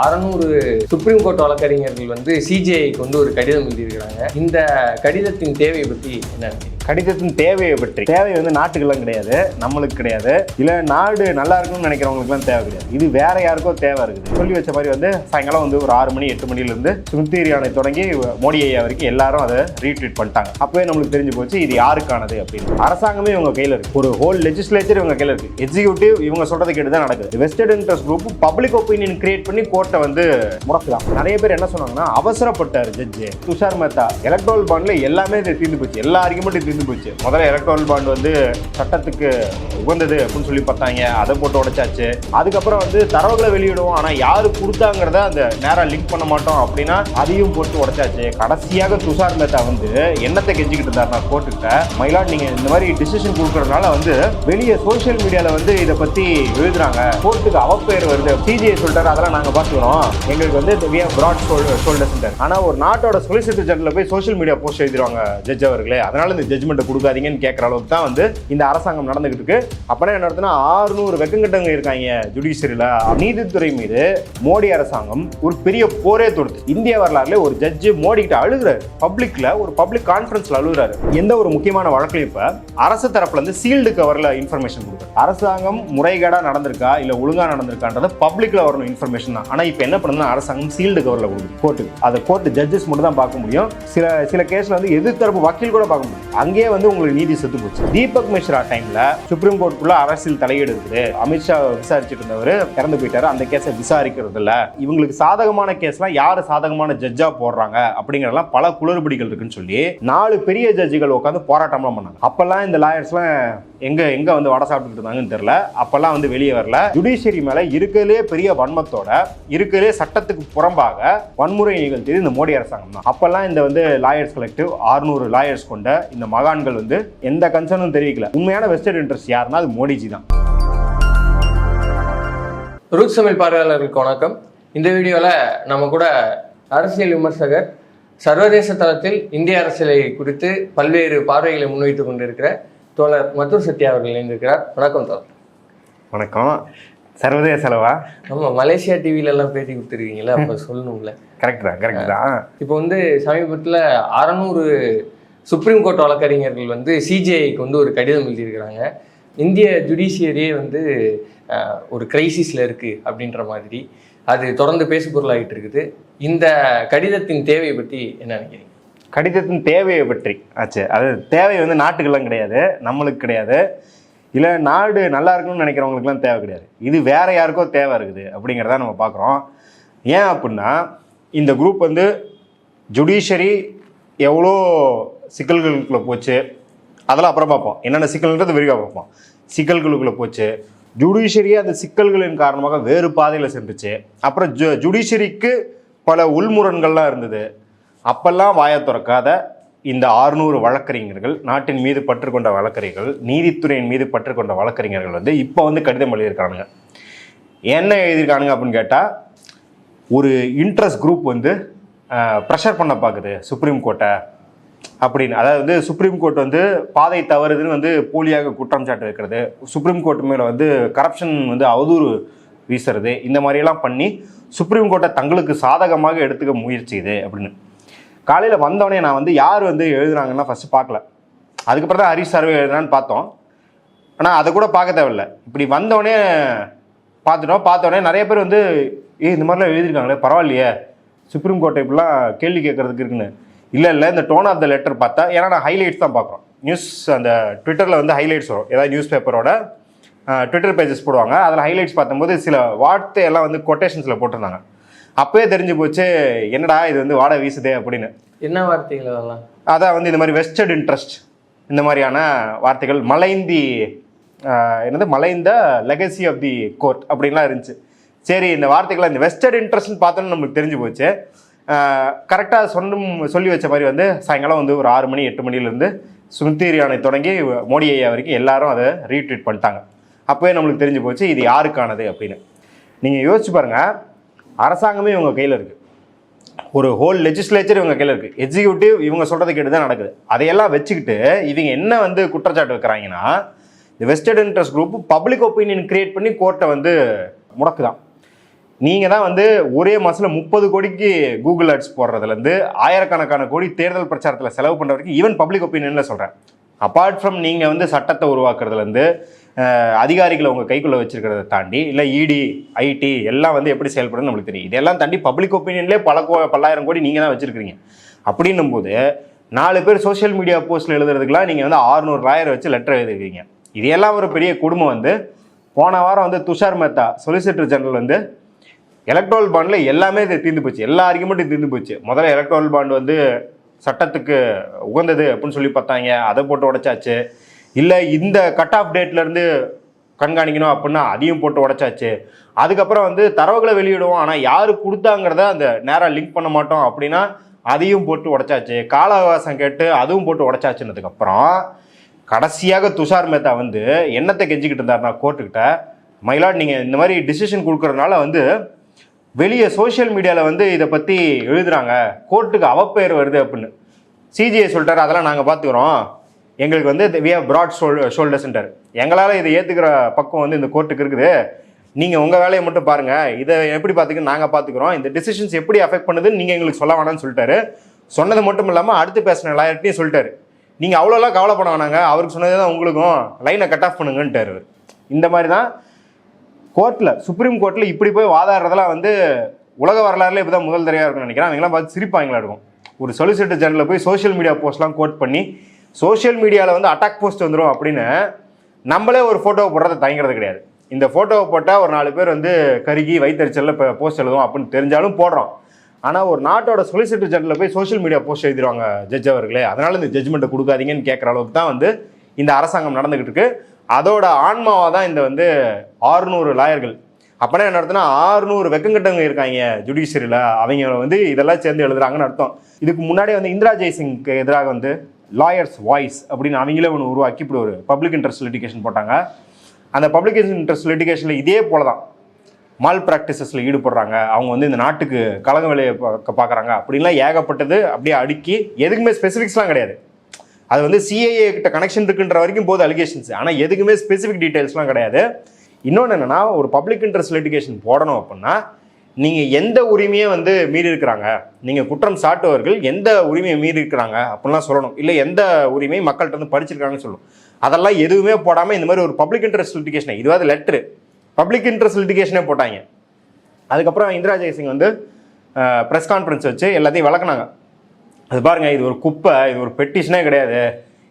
600 supreme court வழக்கறிஞர்கள் வந்து சிஜிஐக்கு வந்து ஒரு கடிதம் எழுதியிருக்கிறாங்க. இந்த கடிதத்தின் தேவையை பற்றி என்ன? கடிதத்தின் தேவையை பற்றி தேவை வந்து நாட்டுக்கெல்லாம் கிடையாது, நம்மளுக்கு கிடையாது, இல்லை நாடு நல்லா இருக்குன்னு நினைக்கிறவங்களுக்குலாம் தேவை கிடையாது. இது வேற யாருக்கோ தேவை இருக்குது. சொல்லி வச்ச மாதிரி வந்து சாயங்காலம் வந்து ஒரு 6 மணி 8 மணிலேருந்து ஸ்மிருதி இரானி தொடங்கி மோடி ஐயா வரைக்கும் எல்லாரும் அதை ரீட்வீட் பண்ணிட்டாங்க. அப்பவே நம்மளுக்கு தெரிஞ்சு போச்சு இது யாருக்கானது அப்படின்னு. அரசாங்கமே இவங்க கையில் இருக்கு, ஒரு ஹோல் லெஜிஸ்லேச்சர் இவங்க கையில் இருக்கு, எக்ஸிக்யூட்டிவ் இவங்க சொல்றதை கேட்டு தான் நடக்குது. Vested interest group public opinion create பண்ணி கோர்ட்டை வந்து முடக்குதான். நிறைய பேர் என்ன சொன்னாங்கன்னா, அவசரப்பட்டார் ஜட்ஜு துஷார் மேத்தா. எலக்ட்ரல் பாண்ட்ல எல்லாமே தீர்ந்து போச்சு, எல்லா ஆர்குமெண்ட்டும் தீர்ந்து போச்சு. முதல்ல எலக்ட்ரல் பாண்ட் வந்து சட்டத்துக்கு உகந்தது அப்படின்னு சொல்லி பார்த்தாங்க, அதை போட்டு உடைச்சாச்சு. அதுக்கப்புறம் வந்து தரவுகளை வெளியிடுவோம், ஆனா யாரு கொடுத்தாங்கிறத அந்த நேரம் லிங்க் பண்ண மாட்டோம் அப்படின்னா அதையும் போட்டு உடைச்சாச்சு. கடைசியாக துஷார் மேத்தா வந்து என்னத்தை கெஞ்சிக்கிட்டு இருந்தாருன்னா கோர்ட்டுக்கிட்ட, மயிலாட் நீங்க இந்த மாதிரி டிசிஷன் கொடுக்கறதுனால வந்து வெளியே சோசியல் மீடியால வந்து இதை பத்தி எழுதுறாங்க, கோர்ட்டுக்கு அவப்பெயர் வருது, சிஜிஐ சொல்லிட்டாரு, அதெல்லாம் நாங்க பாத்துக்கிறோம், எங்களுக்கு வந்து பிராட் ஷோல்டர்ஸ். ஆனா ஒரு நாட்டோட சொலிசிட்டர் ஜெனரல்ல போய் சோசியல் மீடியா போஸ்ட் எழுதிடுவாங்க ஜட்ஜ் அவர்களே, அதனால இந்த ஜட்ஜ்மெண்ட் கொடுக்காதீங்கன்னு கேட்கற அளவுக்கு தான் வந்து இந்த அரசாங்கம் நடந்துகிட்டு இருக்கு. அப்படின்னா என்ன நடத்துனா 600 வெக்கங்கட்டவங்க இருக்காங்க ஜுடிஷியரியில. நீதித்துறை மீது மோடி அரசாங்கம் ஒரு பெரிய போரே தொடுத்து. இந்திய வரலாறுல ஒரு ஜட்ஜ் மோடி கிட்ட அழுகுறாரு, பப்ளிக்ல ஒரு பப்ளிக் கான்ஃபரன்ஸ்ல அழுகுறாரு. எந்த ஒரு முக்கியமான வழக்குலையும் இப்ப அரசு தரப்புல இருந்து சீல்டு கவர்ல இன்ஃபர்மேஷன் கொடுக்குறாரு. அரசாங்கம் முறைகேடா நடந்திருக்கா இல்ல ஒழுங்கா நடந்திருக்கான்றது பப்ளிக்ல வரணும் இன்ஃபர்மேஷன் தான். ஆனா இப்ப என்ன பண்ணுதுன்னா அரசாங்கம் சீல்டு கவர்ல கொடுக்குது கோர்ட்டுக்கு. அதை கோர்ட் ஜட்ஜஸ் மட்டும் தான் பார்க்க முடியும். சில கேஸ்ல வந்து எதிர்த்தரப்பு வக்கீல் கூட பார்க்க முடியும். அங்கேயே வந்து உங்களுக்கு நீதி செத்து போச்சு. தீபக் மிஸ்ரா டைம்ல சுப்ரீம் கோர்ட்டுக்குள்ள அரசியல் தலையீடு இருக்குது. அமித்ஷா விசாரிச்சுட்டு இருந்தவர் இறந்து போயிட்டாரு, அந்த கேஸை விசாரிக்கிறது இல்ல. இவங்களுக்கு சாதகமான கேஸ்லாம் யாரு சாதகமான ஜட்ஜா போடுறாங்க அப்படிங்கறதெல்லாம் பல குளறுபடிகள் இருக்குன்னு சொல்லி 4 பெரிய ஜட்ஜிகள் உட்காந்து போராட்டம்லாம் பண்ணாங்க. அப்பெல்லாம் இந்த லாயர்ஸ்லாம் எங்க வந்து வடை சாப்பிட்டுட்டு இருந்தாங்கன்னு தெரியல. அப்பெல்லாம் வந்து வெளியே வரல. ஜுடிஷியரி மேல இருக்கலே பெரிய வன்மத்தோட, இருக்கலே சட்டத்துக்கு புறம்பாக வன்முறை நிகழ்த்தியது இந்த மோடி அரசாங்கம் தான். அப்பெல்லாம் இந்த வந்து லாயர்ஸ் கலெக்டிவ் 600 லாயர்ஸ் கொண்ட இந்த மகான்கள் வந்து எந்த கன்சர்னும் தெரிவிக்கல. உண்மையான வெஸ்டட் இன்ட்ரெஸ்ட் யாருன்னா அது மோடிஜி தான். ரூட் தமிழ் பார்வையாளர்களுக்கு வணக்கம். இந்த வீடியோவில் நம்ம கூட அரசியல் விமர்சகர், சர்வதேச தளத்தில் இந்திய அரசியலை குறித்து பல்வேறு பார்வைகளை முன்வைத்துக் கொண்டிருக்கிற தோழர் மதுர் சத்யா அவர்கள் இணைந்திருக்கிறார். வணக்கம் தோழர். வணக்கம். சர்வதேச அளவா? ஆமாம், மலேசியா டிவிலெல்லாம் பேட்டி கொடுத்துருக்கீங்களா, அப்போ சொல்லணும்ல. கரெக்ட் தான். இப்போ வந்து சமீபத்தில் 600 சுப்ரீம் கோர்ட் வழக்கறிஞர்கள் வந்து சிஜிஐக்கு வந்து ஒரு கடிதம் எழுதியிருக்கிறாங்க. இந்திய ஜுடிஷியரியே வந்து ஒரு கிரைசிஸில் இருக்குது அப்படின்ற மாதிரி அது தொடர்ந்து பேசு பொருளாகிட்டு இருக்குது. இந்த கடிதத்தின் தேவையை பற்றி என்ன நினைக்கிறீங்க? கடிதத்தின் தேவையை பற்றி ஆச்சு, அது தேவை வந்து நாட்டுக்கெல்லாம் கிடையாது, நம்மளுக்கு கிடையாது, இல்லை நாடு நல்லா இருக்குன்னு நினைக்கிறவங்களுக்குலாம் தேவை கிடையாது. இது வேற யாருக்கோ தேவை இருக்குது அப்படிங்கிறத நம்ம பார்க்குறோம். ஏன் அப்படின்னா இந்த குரூப் வந்து ஜுடிஷியரி எவ்வளோ சிக்கல்களுக்குள்ளே போச்சு, அதெல்லாம் அப்புறம் பார்ப்போம். என்னென்ன சிக்கல்ன்றது விரிவாக பார்ப்போம். சிக்கல்களுக்குள்ளே போச்சு, ஜுடிஷியரியே அந்த சிக்கல்களின் காரணமாக வேறு பாதையில் சென்றுச்சு. அப்புறம் ஜுடிஷியரிக்கு பல உள்முரண்கள்லாம் இருந்தது. அப்பெல்லாம் வாயை திறக்காத இந்த 600 வழக்கறிஞர்கள், நாட்டின் மீது பற்றுக்கொண்ட வழக்கறிஞர்கள், நீதித்துறையின் மீது பற்றுக்கொண்ட வழக்கறிஞர்கள் வந்து இப்போ வந்து கடிதம் எழுதியிருக்கானுங்க. என்ன எழுதியிருக்கானுங்க அப்படின்னு கேட்டால், ஒரு இன்ட்ரெஸ்ட் குரூப் வந்து ப்ரெஷர் பண்ண பார்க்குது சுப்ரீம் கோர்ட்டை அப்படின்னு. அதாவது வந்து சுப்ரீம் கோர்ட் வந்து பாதை தவறுதுன்னு வந்து போலியாக குற்றம் சாட்டு வைக்கிறது, சுப்ரீம் கோர்ட் மேலே வந்து கரப்ஷன் வந்து அவதூறு வீசுறது, இந்த மாதிரியெல்லாம் பண்ணி சுப்ரீம் கோர்ட்டை தங்களுக்கு சாதகமாக எடுத்துக்க முயற்சிக்குது அப்படின்னு. காலையில் வந்தோடனே நான் வந்து யார் வந்து எழுதுறாங்கன்னா ஃபஸ்ட்டு பார்க்கல. அதுக்கப்புறம் தான் ஹரிஷ் சர்வே எழுதுனான்னு பார்த்தோம். ஆனால் அதை கூட பார்க்க தேவையில்லை. இப்படி வந்தோடனே பார்த்தோடனே நிறைய பேர் வந்து இந்த மாதிரிலாம் எழுதியிருக்காங்களே, பரவாயில்லையே, சுப்ரீம் கோர்ட்டை இப்படிலாம் கேள்வி கேட்கறதுக்கு இருக்குன்னு. இல்லை இந்த டோன் ஆஃப் த லெட்டர் பார்த்தா, ஏன்னா நான் ஹைலைட்ஸ் தான் பார்க்குறோம். நியூஸ் அந்த ட்விட்டரில் வந்து ஹைலைட்ஸ் வரும், ஏதாவது நியூஸ் பேப்பரோட ட்விட்டர் பேஜஸ் போடுவாங்க. அதில் ஹைலைட்ஸ் பார்க்கும்போது சில வார்த்தையெல்லாம் வந்து கொட்டேஷன்ஸில் போட்டிருந்தாங்க. அப்போயே தெரிஞ்சு போச்சு, என்னடா இது வந்து வாடை வீசுதே அப்படின்னு. என்ன வார்த்தைகள் அதெல்லாம்? அதான் வந்து இந்த மாதிரி வெஸ்டட் இன்ட்ரெஸ்ட், இந்த மாதிரியான வார்த்தைகள், மலைந்த லெகசி ஆஃப் தி கோர்ட் அப்படின்லாம் இருந்துச்சு. சரி, இந்த வார்த்தைகள் இந்த வெஸ்டட் இன்ட்ரெஸ்ட்னு பார்த்தோன்னு நம்மளுக்கு தெரிஞ்சு போச்சு. கரெக்டாக சொல்லி வச்ச மாதிரி வந்து சாயங்காலம் வந்து ஒரு 6 மணி 8 மணிலேருந்து ஸ்மிருதி இரானி தொடங்கி மோடி ஐயா வரைக்கும் எல்லாரும் அதை ரீட்வீட் பண்ணிட்டாங்க. அப்போவே நம்மளுக்கு தெரிஞ்சு போச்சு இது யாருக்கானது அப்படின்னு. நீங்கள் யோசிச்சு பாருங்கள், அரசாங்கமே இவங்க கையில் இருக்குது, ஒரு ஹோல் லெஜிஸ்லேச்சர் இவங்க கையில் இருக்குது, எக்ஸிக்யூட்டிவ் இவங்க சொல்கிறத கேட்டு தான் நடக்குது. அதையெல்லாம் வச்சுக்கிட்டு இவங்க என்ன வந்து குற்றச்சாட்டு வைக்கிறாங்கன்னா, இந்த vested interest group public opinion create பண்ணி கோர்ட்டை வந்து முடக்குதான். நீங்கள் தான் வந்து ஒரே மாதத்தில் 30 கோடிக்கு கூகுள் ஆட்ஸ் போடுறதுலேருந்து ஆயிரக்கணக்கான கோடி தேர்தல் பிரச்சாரத்தில் செலவு பண்ணுற வரைக்கும் ஈவன் பப்ளிக் ஒப்பீனியனில் சொல்கிறேன். அப்பார்ட் ஃப்ரம் நீங்கள் வந்து சட்டத்தை உருவாக்குறதுலேருந்து அதிகாரிகளை உங்கள் கைக்குள்ளே வச்சுருக்கிறத தாண்டி இல்லை இடி ஐடி எல்லாம் வந்து எப்படி செயல்படுன்னு நம்மளுக்கு தெரியும். இதெல்லாம் தாண்டி பப்ளிக் ஒப்பீனியன்லேயே பல்லாயிரம் கோடி நீங்கள் தான் வச்சுருக்கிறீங்க. அப்படின்னும் போது 4 பேர் சோஷியல் மீடியா போஸ்ட்டில் எழுதுறதுக்குலாம் நீங்கள் வந்து 600 லாயர் வச்சு லெட்டர் எழுதிருக்கீங்க. இதையெல்லாம் ஒரு பெரிய குடும்பம் வந்து போன வாரம் வந்து துஷார் மேத்தா சொலிசிட்டர் ஜெனரல் வந்து எலக்ட்ரல் பாண்டில் எல்லாமே இது தீர்ந்து போச்சு, எல்லா ஆர்குமெண்ட்டும் தீர்ந்து போச்சு. முதல்ல எலக்ட்ரல் பாண்ட் வந்து சட்டத்துக்கு உகந்தது அப்படின்னு சொல்லி பார்த்தாங்க, அதை போட்டு உடைச்சாச்சு. இல்லை இந்த கட் ஆஃப் டேட்லேருந்து கண்காணிக்கணும் அப்படின்னா அதையும் போட்டு உடைச்சாச்சு. அதுக்கப்புறம் வந்து தரவுகளை வெளியிடுவோம், ஆனால் யாரு கொடுத்தாங்கிறத அந்த நேராக லிங்க் பண்ண மாட்டோம் அப்படின்னா அதையும் போட்டு உடைச்சாச்சு. கால அவகாசம் கேட்டு அதுவும் போட்டு உடைச்சாச்சுன்னதுக்கப்புறம் கடைசியாக துஷார் மேத்தா வந்து என்னத்தை கெஞ்சிக்கிட்டு இருந்தாருன்னா கோர்ட்டுக்கிட்ட, மயிலாட் நீங்கள் இந்த மாதிரி டிசிஷன் கொடுக்கறதுனால வந்து வெளியே சோஷியல் மீடியாவில் வந்து இதை பற்றி எழுதுறாங்க, கோர்ட்டுக்கு அவப்பெயர் வருது அப்படின்னு. சிஜிஐ சொல்லிட்டாரு, அதெல்லாம் நாங்கள் பார்த்துக்குறோம், எங்களுக்கு வந்து வி ஹேவ் ப்ராட் ஷோல்டர்ஸ்ன்றார். எங்களால் இதை ஏற்றுக்கிற பக்கம் வந்து இந்த கோர்ட்டுக்கு இருக்குது, நீங்கள் உங்கள் வேலையை மட்டும் பாருங்கள், இதை எப்படி பார்த்துக்கன்னு நாங்கள் பார்த்துக்குறோம், இந்த டிசிஷன்ஸ் எப்படி அஃபெக்ட் பண்ணுதுன்னு நீங்கள் எங்களுக்கு சொல்ல வேணாம்னு சொல்லிட்டாரு. சொன்னது மட்டும் இல்லாமல் அடுத்து பேசின லாயர்ட்டையும் சொல்லிட்டாரு, நீங்கள் அவ்வளோலாம் கவலைப்பட வேணாங்க, அவருக்கு சொன்னதே தான் உங்களுக்கும், லைனை கட் ஆஃப் பண்ணுங்கன்ட்டார். இந்த மாதிரி தான் கோர்ட்டில் சுப்ரீம் கோர்ட்டில் இப்படி போய் வாதாடுறதெல்லாம் வந்து உலக வரலாறுல இப்போ தான் முதல் தடவையாக இருக்குன்னு நினைக்கிறேன். அவங்களாம் பார்த்து சிரிப்பாங்களா இருக்கும். ஒரு சொலிசிட்டர் ஜெனரலில் போய் சோஷியல் மீடியா போஸ்ட்லாம் கோட் பண்ணி சோஷியல் மீடியாவில் வந்து அட்டாக் போஸ்ட் வந்துடும் அப்படின்னு நம்மளே ஒரு ஃபோட்டோவை போடுறதை தயங்கிறது கிடையாது. இந்த ஃபோட்டோவை போட்டால் ஒரு 4 பேர் வந்து கருகி வைத்தறிச்சலில் இப்போ போஸ்ட் எழுதுவோம் அப்படின்னு தெரிஞ்சாலும் போடுறோம். ஆனால் ஒரு நாட்டோட சொலிசிட்டர் ஜெனரலில் போய் சோஷியல் மீடியா போஸ்ட் எழுதிடுவாங்க ஜட்ஜ் அவர்களே, அதனால் இந்த ஜட்ஜ்மெண்ட்டை கொடுக்காதீங்கன்னு கேட்குற அளவுக்கு தான் வந்து இந்த அரசாங்கம் நடந்துக்கிட்டு இருக்கு. அதோட ஆன்மாவாக தான் இந்த வந்து 600 லாயர்கள். அப்போனா என்ன அர்த்தம்னா 600 வெக்கங்கட்டவங்க இருக்காங்க ஜுடிஷியரியில், அவங்க வந்து இதெல்லாம் சேர்ந்து எழுதுறாங்கன்னு அர்த்தம். இதுக்கு முன்னாடியே வந்து இந்திரா ஜெய்சிங்க்கு எதிராக வந்து லாயர்ஸ் வாய்ஸ் அப்படின்னு அவங்களே ஒன்று உருவாக்கி இப்படி ஒரு பப்ளிக் இன்ட்ரெஸ்ட் லிட்டிகேஷன் போட்டாங்க. அந்த பப்ளிக் இன்ட்ரெஸ்ட் லிட்டிகேஷனில் இதே போல தான் மால் ப்ராக்டிசஸில் ஈடுபடுறாங்க, அவங்க வந்து இந்த நாட்டுக்கு கலங்க வேலையை பார்க்குறாங்க அப்படின்லாம் ஏகப்பட்டது அப்படியே அடுக்கி எதுக்குமே ஸ்பெசிஃபிக்ஸ்லாம் கிடையாது. அது வந்து சிஏஏ கிட்ட கனெக்ஷன் இருக்குன்ற வரைக்கும் போது அலிகேஷன்ஸ், ஆனால் எதுக்குமே ஸ்பெசிஃபிக் டீட்டெயில்ஸ்லாம் கிடையாது. இன்னொன்று என்னென்னா, ஒரு பப்ளிக் இன்ட்ரெஸ்ட் லிட்டிகேஷன் போடணும் அப்படின்னா நீங்கள் எந்த உரிமையை வந்து மீறி இருக்கிறாங்க, நீங்கள் குற்றம் சாட்டுவர்கள் எந்த உரிமையை மீறி இருக்கிறாங்க அப்படின்லாம் சொல்லணும். இல்லை எந்த உரிமையை மக்கள்கிட்ட வந்து படிச்சிருக்காங்கன்னு சொல்லணும். அதெல்லாம் எதுவுமே போடாமல் இந்த மாதிரி ஒரு பப்ளிக் இன்ட்ரெஸ்ட் லிட்டிகேஷனை, இதுவாது லெட்ரு பப்ளிக் இன்ட்ரெஸ்ட் லிட்டிகேஷனே போட்டாங்க. அதுக்கப்புறம் இந்திரா ஜெய்சிங் வந்து ப்ரெஸ் கான்ஃபரன்ஸ் வச்சு எல்லாத்தையும் விளக்குனாங்க. அது பாருங்கள், இது ஒரு குப்பை, இது ஒரு பெட்டிஷனே கிடையாது,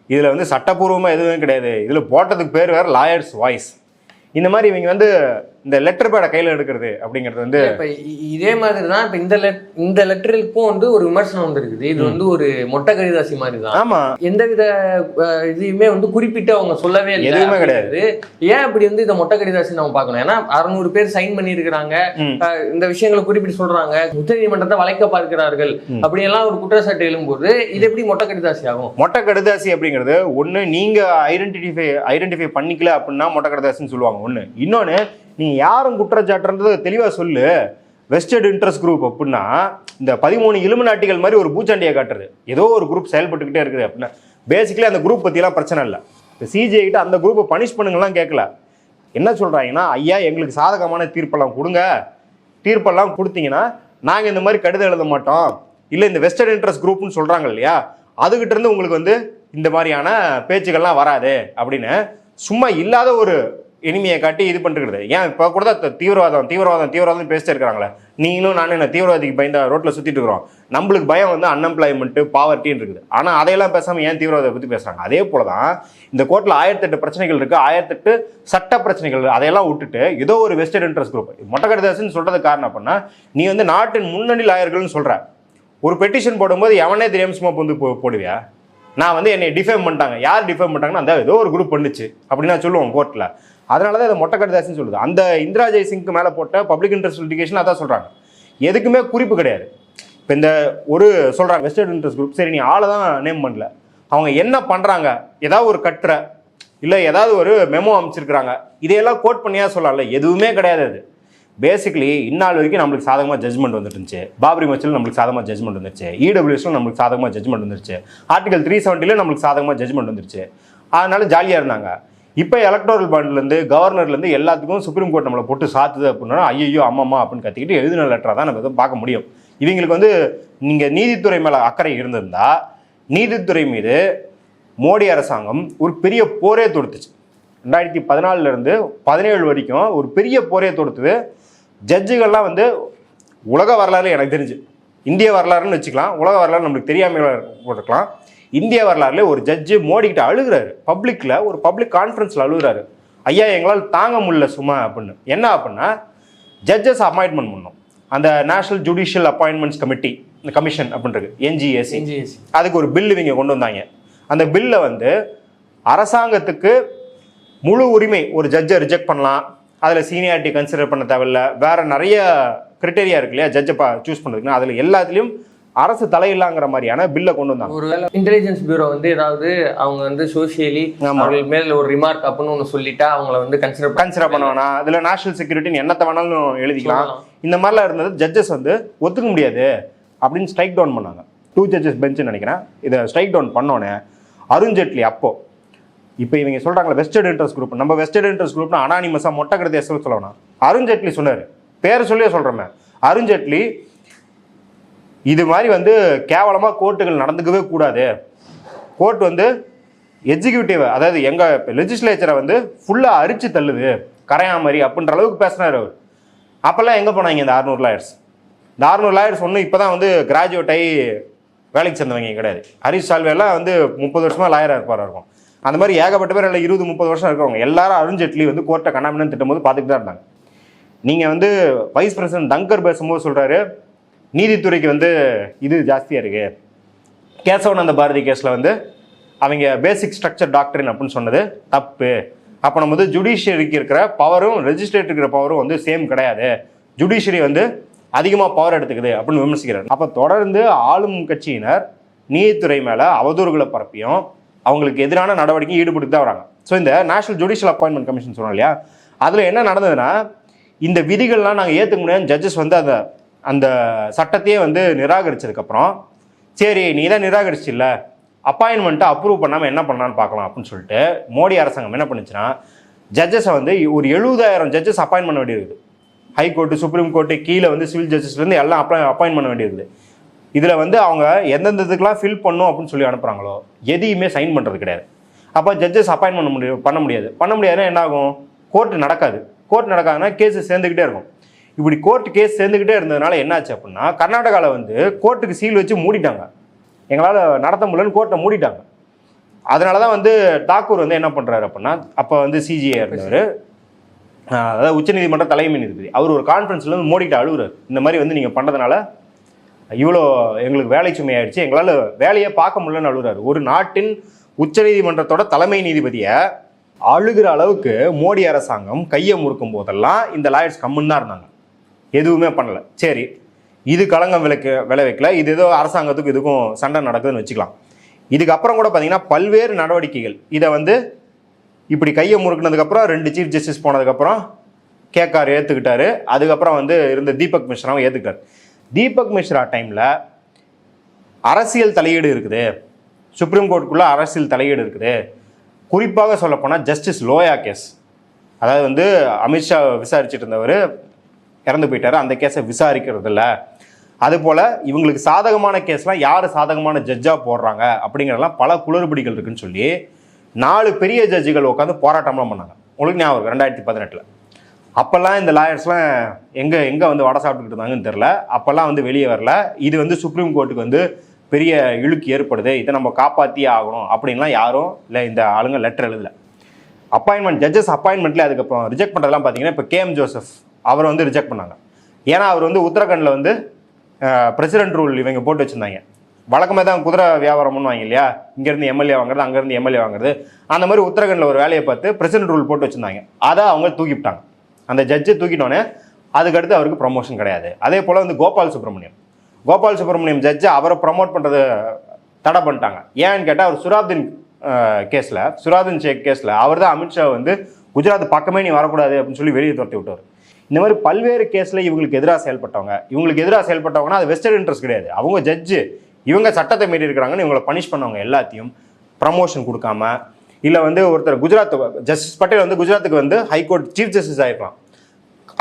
இதில் வந்து சட்டப்பூர்வமாக எதுவும் கிடையாது, இதில் போட்டதுக்கு பேர் வேறு லாயர்ஸ் வாய்ஸ். இந்த மாதிரி இவங்க வந்து இந்த லெட்டர் பேடை கையில் எடுக்கிறது அப்படிங்கிறது வந்து இப்போ இதே மாதிரி தான். இப்போ இந்த லெட்டருக்கும் வந்து ஒரு விமர்சனம் வந்துருக்குது. இது வந்து ஒரு மொட்டை கடிதாசி மாதிரி தான். ஆமாம், எந்தவித இதையுமே வந்து குறிப்பிட்டு அவங்க சொல்லவே இல்லை, எதுவுமே கிடையாது. ஏன் இப்படி வந்து இதை மொட்டை கடிதாசி நம்ம பார்க்கணும்? ஏன்னா 600 பேர் சைன் பண்ணியிருக்கிறாங்க, இந்த விஷயங்களை குறிப்பிட்டு சொல்றாங்க, உச்சநீதிமன்றத்தை வளைக்க பார்க்கிறார்கள் அப்படியெல்லாம் ஒரு குற்றச்சாட்டு எழும்போது இது எப்படி மொட்டை கடிதாசி ஆகும்? மொட்டை கடிதாசி அப்படிங்கிறது ஒன்று, நீங்கள் ஐடென்டிஃபை பண்ணிக்கல அப்படின்னா மொட்டை கடிதாசின்னு சொல்லுவாங்க ஒன்று. இன்னொன்று, நீ யாரும் குற்றச்சாட்டுன்றது தெளிவாக சொல்லு. வெஸ்டட் இன்ட்ரெஸ்ட் குரூப் அப்படின்னா இந்த 13 இலுமினாட்டிகள் மாதிரி ஒரு பூச்சாண்டியை காட்டுறது, ஏதோ ஒரு குரூப் செயல்பட்டுக்கிட்டே இருக்குது அப்படின்னா பேசிக்கலி அந்த குரூப் பற்றிலாம் பிரச்சனை இல்லை. இப்போ சிஜிஐ கிட்ட அந்த குரூப்பை பனிஷ் பண்ணுங்கலாம் கேட்கல. என்ன சொல்கிறாங்கன்னா, ஐயா எங்களுக்கு சாதகமான தீர்ப்பெல்லாம் கொடுங்க, தீர்ப்பெல்லாம் கொடுத்தீங்கன்னா நாங்கள் இந்த மாதிரி கடிதம் எழுத மாட்டோம், இல்லை இந்த வெஸ்டட் இன்ட்ரெஸ்ட் குரூப்னு சொல்கிறாங்க இல்லையா, அதுகிட்ட இருந்து உங்களுக்கு வந்து இந்த மாதிரியான பேச்சுக்கள்லாம் வராது அப்படின்னு சும்மா இல்லாத ஒரு இனிமையை காட்டி இது பண்ணிருக்கிறது. ஏன் இப்போ கூட தான் தீவிரவாதம் பேசிட்டே இருக்கிறாங்களே, நீங்களும் நானும் என்ன தீவிரவாதிக்கு பயந்த ரோட்டில் சுற்றிட்டு இருக்கிறோம், நம்மளுக்கு பயம் வந்து அன்எம்ப்ளாய்மெண்ட்டு பாவர்ட்டின்னு இருக்குது. ஆனால் அதையெல்லாம் பேசாமல் ஏன் தீவிரவாதத்தை பற்றி பேசுகிறாங்க? அதே போல தான் இந்த கோர்ட்டில் 1008 பிரச்சனைகள் இருக்குது, 1008 சட்ட பிரச்சனைகள், அதையெல்லாம் விட்டுட்டு ஏதோ ஒரு வெஸ்டட் இன்ட்ரெஸ்ட் குரூப் மொட்டை கடிதாசின்னு சொல்கிறது காரணம் அப்படின்னா, நீ வந்து நாட்டின் முன்னணி லாயர்கள்னு சொல்கிற ஒரு பெட்டிஷன் போடும்போது எவனே தெரியாமல் சும்மா வந்து போடுவியா? நான் வந்து என்னை டிஃபேம் பண்ணிட்டாங்க, யார் டிஃபேம் பண்ணிட்டாங்கன்னா அந்த ஏதோ ஒரு குரூப் பண்ணுச்சு அப்படின்னு நான் சொல்லுவோம் கோர்ட்டில். அதனால தான் இதை மொட்டை கடிதாசின்னு சொல்லுது. அந்த இந்திரா ஜெய்சிங்க்கு மேலே போட்ட பப்ளிக் இன்ட்ரெஸ்ட் லிட்டிகேஷன் அதான் சொல்கிறாங்க, எதுக்குமே குறிப்பு கிடையாது. இப்போ இந்த ஒரு சொல்கிறாங்க வெஸ்டட் இன்ட்ரெஸ்ட் குரூப், சரி நீ ஆளை தான் நேம் பண்ணல, அவங்க என்ன பண்ணுறாங்க, ஏதாவது ஒரு கட்டுரை இல்லை ஏதாவது ஒரு மெமோ அமைச்சிருக்கிறாங்க, இதையெல்லாம் கோட் பண்ணியா சொல்லலாம்ல, எதுவுமே கிடையாது. அது பேசிக்கலி இந்நாள் வரைக்கும் நம்மளுக்கு சாதகமாக ஜட்ஜ்மெண்ட் வந்துருந்துச்சு. பாபரி மசூதியில் நம்மளுக்கு சாதகமாக ஜட்ஜ்மெண்ட் வந்துருச்சு, இடபிள்யூஎஸ்ல நம்மளுக்கு சாதகமாக ஜட்ஜ்மெண்ட் வந்துருச்சு, ஆர்டிகல் 370 நம்மளுக்கு சாதகமாக ஜட்ஜ்மெண்ட் வந்துருச்சு. அதனால ஜாலியாக இருந்தாங்க. இப்போ எலக்டோரல் பாண்ட்லேருந்து கவர்னர்லேருந்து எல்லாத்துக்கும் சுப்ரீம் கோர்ட் நம்மளை போட்டு சாத்துது அப்படின்னா ஐயோ அம்மம்மா அப்படின்னு கத்திக்கிட்டு எழுதின லெட்டராக தான் நம்ம எதுவும் பார்க்க முடியும். இவங்களுக்கு வந்து நீங்கள் நீதித்துறை மேலே அக்கறை இருந்திருந்தா நீதித்துறை மீது மோடி அரசாங்கம் ஒரு பெரிய போரே தொடுத்துச்சு. 2014 17 வரைக்கும் ஒரு பெரிய போரே தொடுத்தது. ஜட்ஜுகள்லாம் வந்து உலக வரலாறு எனக்கு தெரிஞ்சு இந்திய வரலாறுன்னு வச்சுக்கலாம், உலக வரலாறு நம்மளுக்கு தெரியாமல் போட்டுக்கலாம். இந்திய வரலாறுல ஒரு ஜட்ஜு மோடிக்கிட்ட அழுகிறாரு, பப்ளிக்கில் ஒரு பப்ளிக் கான்ஃபரன்ஸில் அழுகிறாரு, ஐயா எங்களால் தாங்க முடியல சும்மா அப்படின்னு. என்ன அப்படின்னா ஜட்ஜஸ் அப்பாயின்மெண்ட் பண்ணோம், அந்த national judicial appointments committee commission அப்படின்றது NGAC, அதுக்கு ஒரு பில்லு இவங்க கொண்டு வந்தாங்க. அந்த பில்லை வந்து அரசாங்கத்துக்கு முழு உரிமை, ஒரு ஜட்ஜை ரிஜெக்ட் பண்ணலாம், அதில் சீனியாரிட்டி கன்சிடர் பண்ண தேவையில்லை, வேற நிறைய கிரிட்டேரியா இருக்கு இல்லையா ஜட்ஜை சூஸ் பண்ணுறதுக்குன்னா, அதில் எல்லாத்துலேயும் அரசு தலையில்லாங்கிற மாதிரியான பில்லை கொண்டு வந்தாங்க. ஒருவேளை இன்டெலிஜென்ஸ் பியூரோ வந்து ஏதாவது அவங்க வந்து சோசியலி அவங்களுக்கு மேல ஒரு ரிமார்க் அப்படின்னு ஒன்று சொல்லிட்டா அவங்கள வந்து கன்சிடர் பண்ணுவானா, அதில் நேஷனல் செக்யூரிட்டின்னு என்னத்தை வேணாலும் எழுதிக்கலாம். இந்த மாதிரிலாம் இருந்தது ஜட்ஜஸ் வந்து ஒத்துக்க முடியாது அப்படின்னு ஸ்ட்ரைக் டவுன் பண்ணாங்க. 2 ஜட்ஜஸ் பெஞ்சுன்னு நினைக்கிறேன். இதை ஸ்ட்ரைக் டவுன் பண்ணோன்னே அருண்ஜேட்லி அப்போ இப்போ இவங்க சொல்கிறாங்களே வெஸ்டர்ட் இன்ட்ரெஸ்ட் குரூப், நம்ம வெஸ்டர்ட் இன்ட்ரெஸ்ட் குரூப்னா அனானிமஸாக மொட்டை கருத்து சொல்லணும். அருண்ஜேட்லி சொன்னார், பேர் சொல்லியே சொல்கிறோமே, அருண்ஜேட்லி இது மாதிரி வந்து கேவலமாக கோர்ட்டுகள் நடந்துக்கவே கூடாது, கோர்ட் வந்து எக்ஸிக்யூட்டிவ் அதாவது எங்கள் லெஜிஸ்லேச்சரை வந்து ஃபுல்லாக அரிச்சு தள்ளுது கரையா மாதிரி அப்படின்ற அளவுக்கு பேசினார் அவர். அப்போல்லாம் எங்கே போனாங்க இந்த 600 லாயர்ஸ்? இந்த 600 லாயர்ஸ் ஒன்றும் இப்போ தான் வந்து கிராஜுவேட் ஆகி வேலைக்கு சேர்ந்தவங்க கிடையாது. ஹரிஷ் சால்வேலாம் வந்து 30 வருஷமாக லாயராக இருப்பார் இருக்கும். அந்த மாதிரி ஏகப்பட்ட பேர் இல்லை 20-30 வருஷம் இருக்கிறவங்க எல்லாரும் அருண்ஜேட்லி வந்து கோர்ட்டை கண்ணாமின்னு திட்டும்போது பார்த்துட்டு தான் இருந்தாங்க. நீங்கள் வந்து வைஸ் பிரசிடென்ட் தங்கர் பேசும்போது சொல்கிறாரு நீதித்துறைக்கு வந்து இது ஜாஸ்தியாக இருக்குது. கேசவானந்த பாரதி கேஸில் வந்து அவங்க பேசிக் ஸ்ட்ரக்சர் டாக்டரின் அப்படின்னு சொன்னது தப்பு. அப்போ நம்ம வந்து ஜுடிஷியரிக்கு இருக்கிற பவரும் ரெஜிஸ்ட்ரேட் இருக்கிற பவரும் வந்து சேம் கிடையாது, ஜுடிஷியரி வந்து அதிகமாக பவர் எடுத்துக்குது அப்படின்னு விமர்சிக்கிறார். அப்போ தொடர்ந்து ஆளும் கட்சியினர் நீதித்துறை மேலே அவதூறுகளை பரப்பியும் அவங்களுக்கு எதிரான நடவடிக்கை ஈடுபட்டு தான் வராங்க. ஸோ இந்த நேஷனல் ஜுடிஷியல் அப்பாயின்மெண்ட் கமிஷன் சொன்னோம் இல்லையா, அதில் என்ன நடந்ததுன்னா இந்த விதிகள்லாம் நாங்கள் ஏற்றுக்க முடியாது, ஜட்ஜஸ் வந்து அந்த சட்டத்தையே வந்து நிராகரிச்சதுக்கப்புறம் சரி நீ தான் நிராகரிச்சில்ல அப்பாயின்மெண்ட்டை அப்ரூவ் பண்ணாமல் என்ன பண்ணலான்னு பார்க்கலாம் அப்படின்னு சொல்லிட்டு மோடி அரசாங்கம் என்ன பண்ணுச்சுன்னா ஜட்ஜஸை வந்து ஒரு 70,000 ஜட்ஜஸ் அப்பாயின் பண்ண வேண்டியிருக்குது. ஹைகோர்ட்டு சுப்ரீம் கோர்ட்டு கீழே வந்து சிவில் ஜட்ஜஸ்லேருந்து எல்லாம் அப்பாயின் பண்ண வேண்டியிருக்குது. இதில் வந்து அவங்க எந்தெந்த இதுக்கெலாம் ஃபில் பண்ணும் அப்படின்னு சொல்லி அனுப்புகிறாங்களோ எதையுமே சைன் பண்ணுறது கிடையாது. அப்போ ஜட்ஜஸ் அப்பாயின் பண்ண முடியாதுன்னா என்ன ஆகும்? கோர்ட்டு நடக்காதுன்னா கேஸு சேர்ந்துக்கிட்டே இருக்கும். இப்படி கோர்ட் கேஸ் சேர்ந்துக்கிட்டே இருந்ததுனால என்னாச்சு அப்படின்னா கர்நாடகாவில் வந்து கோர்ட்டுக்கு சீல் வச்சு மூடிட்டாங்க, எங்களால் நடத்த முடியலன்னு கோர்ட்டை மூடிட்டாங்க. அதனால தான் வந்து தாக்கூர் வந்து என்ன பண்ணுறாரு அப்படின்னா அப்போ வந்து CJA இருந்தவர், அதாவது உச்சநீதிமன்ற தலைமை நீதிபதி, அவர் ஒரு கான்ஃபரன்ஸில் வந்து மோடிக்கிட்ட அழுகுறாரு, இந்த மாதிரி வந்து நீங்கள் பண்ணுறதுனால இவ்வளோ எங்களுக்கு வேலை சுமையாயிடுச்சு, எங்களால் வேலையை பார்க்க முடியலன்னு அழுகுறாரு. ஒரு நாட்டின் உச்சநீதிமன்றத்தோட தலைமை நீதிபதியை அழுகிற அளவுக்கு மோடி அரசாங்கம் கையை முறுக்கும் போதெல்லாம் இந்த லாயர்ஸ் கம்முன்னு தான் இருந்தாங்க, எதுவுமே பண்ணலை. சரி இது களங்கம் விளைவிக்கல, இது ஏதோ அரசாங்கத்துக்கும் இதுக்கும் சண்டை நடக்குதுன்னு வச்சுக்கலாம். இதுக்கப்புறம் கூட பார்த்தீங்கன்னா பல்வேறு நடவடிக்கைகள் இதை வந்து இப்படி கையை முறுக்குனதுக்கப்புறம் 2 சீஃப் ஜஸ்டிஸ் போனதுக்கப்புறம் கேக்கார் ஏற்றுக்கிட்டாரு, அதுக்கப்புறம் வந்து இருந்த தீபக் மிஸ்ராவும் ஏற்றுக்கிட்டார். தீபக் மிஸ்ரா டைமில் அரசியல் தலையீடு இருக்குது, சுப்ரீம் கோர்ட்டுக்குள்ளே அரசியல் தலையீடு இருக்குது. குறிப்பாக சொல்லப்போனால் ஜஸ்டிஸ் லோயா கேஸ், அதாவது வந்து அமித்ஷா விசாரிச்சுட்டு இருந்தவர் இறந்து போயிட்டார், அந்த கேஸை விசாரிக்கிறது இல்லை. அதுபோல் இவங்களுக்கு சாதகமான கேஸ்லாம் யார் சாதகமான ஜட்ஜாக போடுறாங்க அப்படிங்கிறதெல்லாம் பல குளறுபடிகள் இருக்குன்னு சொல்லி 4 பெரிய ஜட்ஜுகள் உட்காந்து போராட்டம்லாம் பண்ணாங்க. உங்களுக்கு ஞாபகம் 2018. அப்போல்லாம் இந்த லாயர்ஸ்லாம் எங்கே வந்து வடை சாப்பிட்டுக்கிட்டு இருந்தாங்கன்னு தெரில, அப்போல்லாம் வந்து வெளியே வரல. இது வந்து சுப்ரீம் கோர்ட்டுக்கு வந்து பெரிய இழுக்கு ஏற்படுது, இதை நம்ம காப்பாற்றியே ஆகணும் அப்படின்லாம் யாரும் இல்லை இந்த ஆளுங்க லெட்டர் எழுதலை. அப்பாயின்மெண்ட் ஜட்ஜஸ் அப்பாயின்மெண்ட்ல அதுக்கப்புறம் ரிஜெக்ட் பண்ணுறதுலாம் பார்த்தீங்கன்னா இப்போ KM ஜோசப் அவரை வந்து ரிஜெக்ட் பண்ணாங்க. ஏன்னா அவர் வந்து உத்தரகண்டில் வந்து பிரசிடென்ட் ரூல் இவங்க போட்டு வச்சுருந்தாங்க. வழக்கமாக தான் குதிரை வியாபாரம் பண்ணுவாங்க இல்லையா, இங்கேருந்து MLA வாங்குறது அங்கேருந்து MLA வாங்குறது, அந்த மாதிரி உத்தரகண்டில் ஒரு வேலையை பார்த்து பிரசிடென்ட் ரூல் போட்டு வச்சுருந்தாங்க. அதை அவங்க தூக்கிவிட்டாங்க, அந்த ஜட்ஜை தூக்கிட்டோன்னே அதுக்கடுத்து அவருக்கு ப்ரமோஷன் கிடையாது. அதே போல் வந்து கோபால் சுப்ரமணியம் ஜட்ஜை அவரை ப்ரமோட் பண்ணுறது தடை பண்ணிட்டாங்க. ஏன்னு கேட்டால் அவர் சுராதீன் ஷேக் கேஸில் அவர் தான் அமித்ஷா வந்து குஜராத் பக்கமே நீ வரக்கூடாது அப்படின்னு சொல்லி வெளியே துரத்தி விட்டார். இந்த மாதிரி பல்வேறு கேஸில் இவங்களுக்கு எதிராக செயல்பட்டவங்கன்னா அது வெஸ்டர்ன் இன்ட்ரெஸ்ட் கிடையாது, அவங்க ஜட்ஜு, இவங்க சட்டத்தை மீறி இருக்கிறாங்கன்னு இவங்களை பனிஷ் பண்ணவங்க எல்லாத்தையும் ப்ரமோஷன் கொடுக்காம இல்லை வந்து ஒருத்தர் குஜராத் ஜஸ்டிஸ் பட்டேல் வந்து குஜராத்துக்கு வந்து ஹைகோர்ட் சீஃப் ஜஸ்டிஸ் ஆகிருக்கலாம்.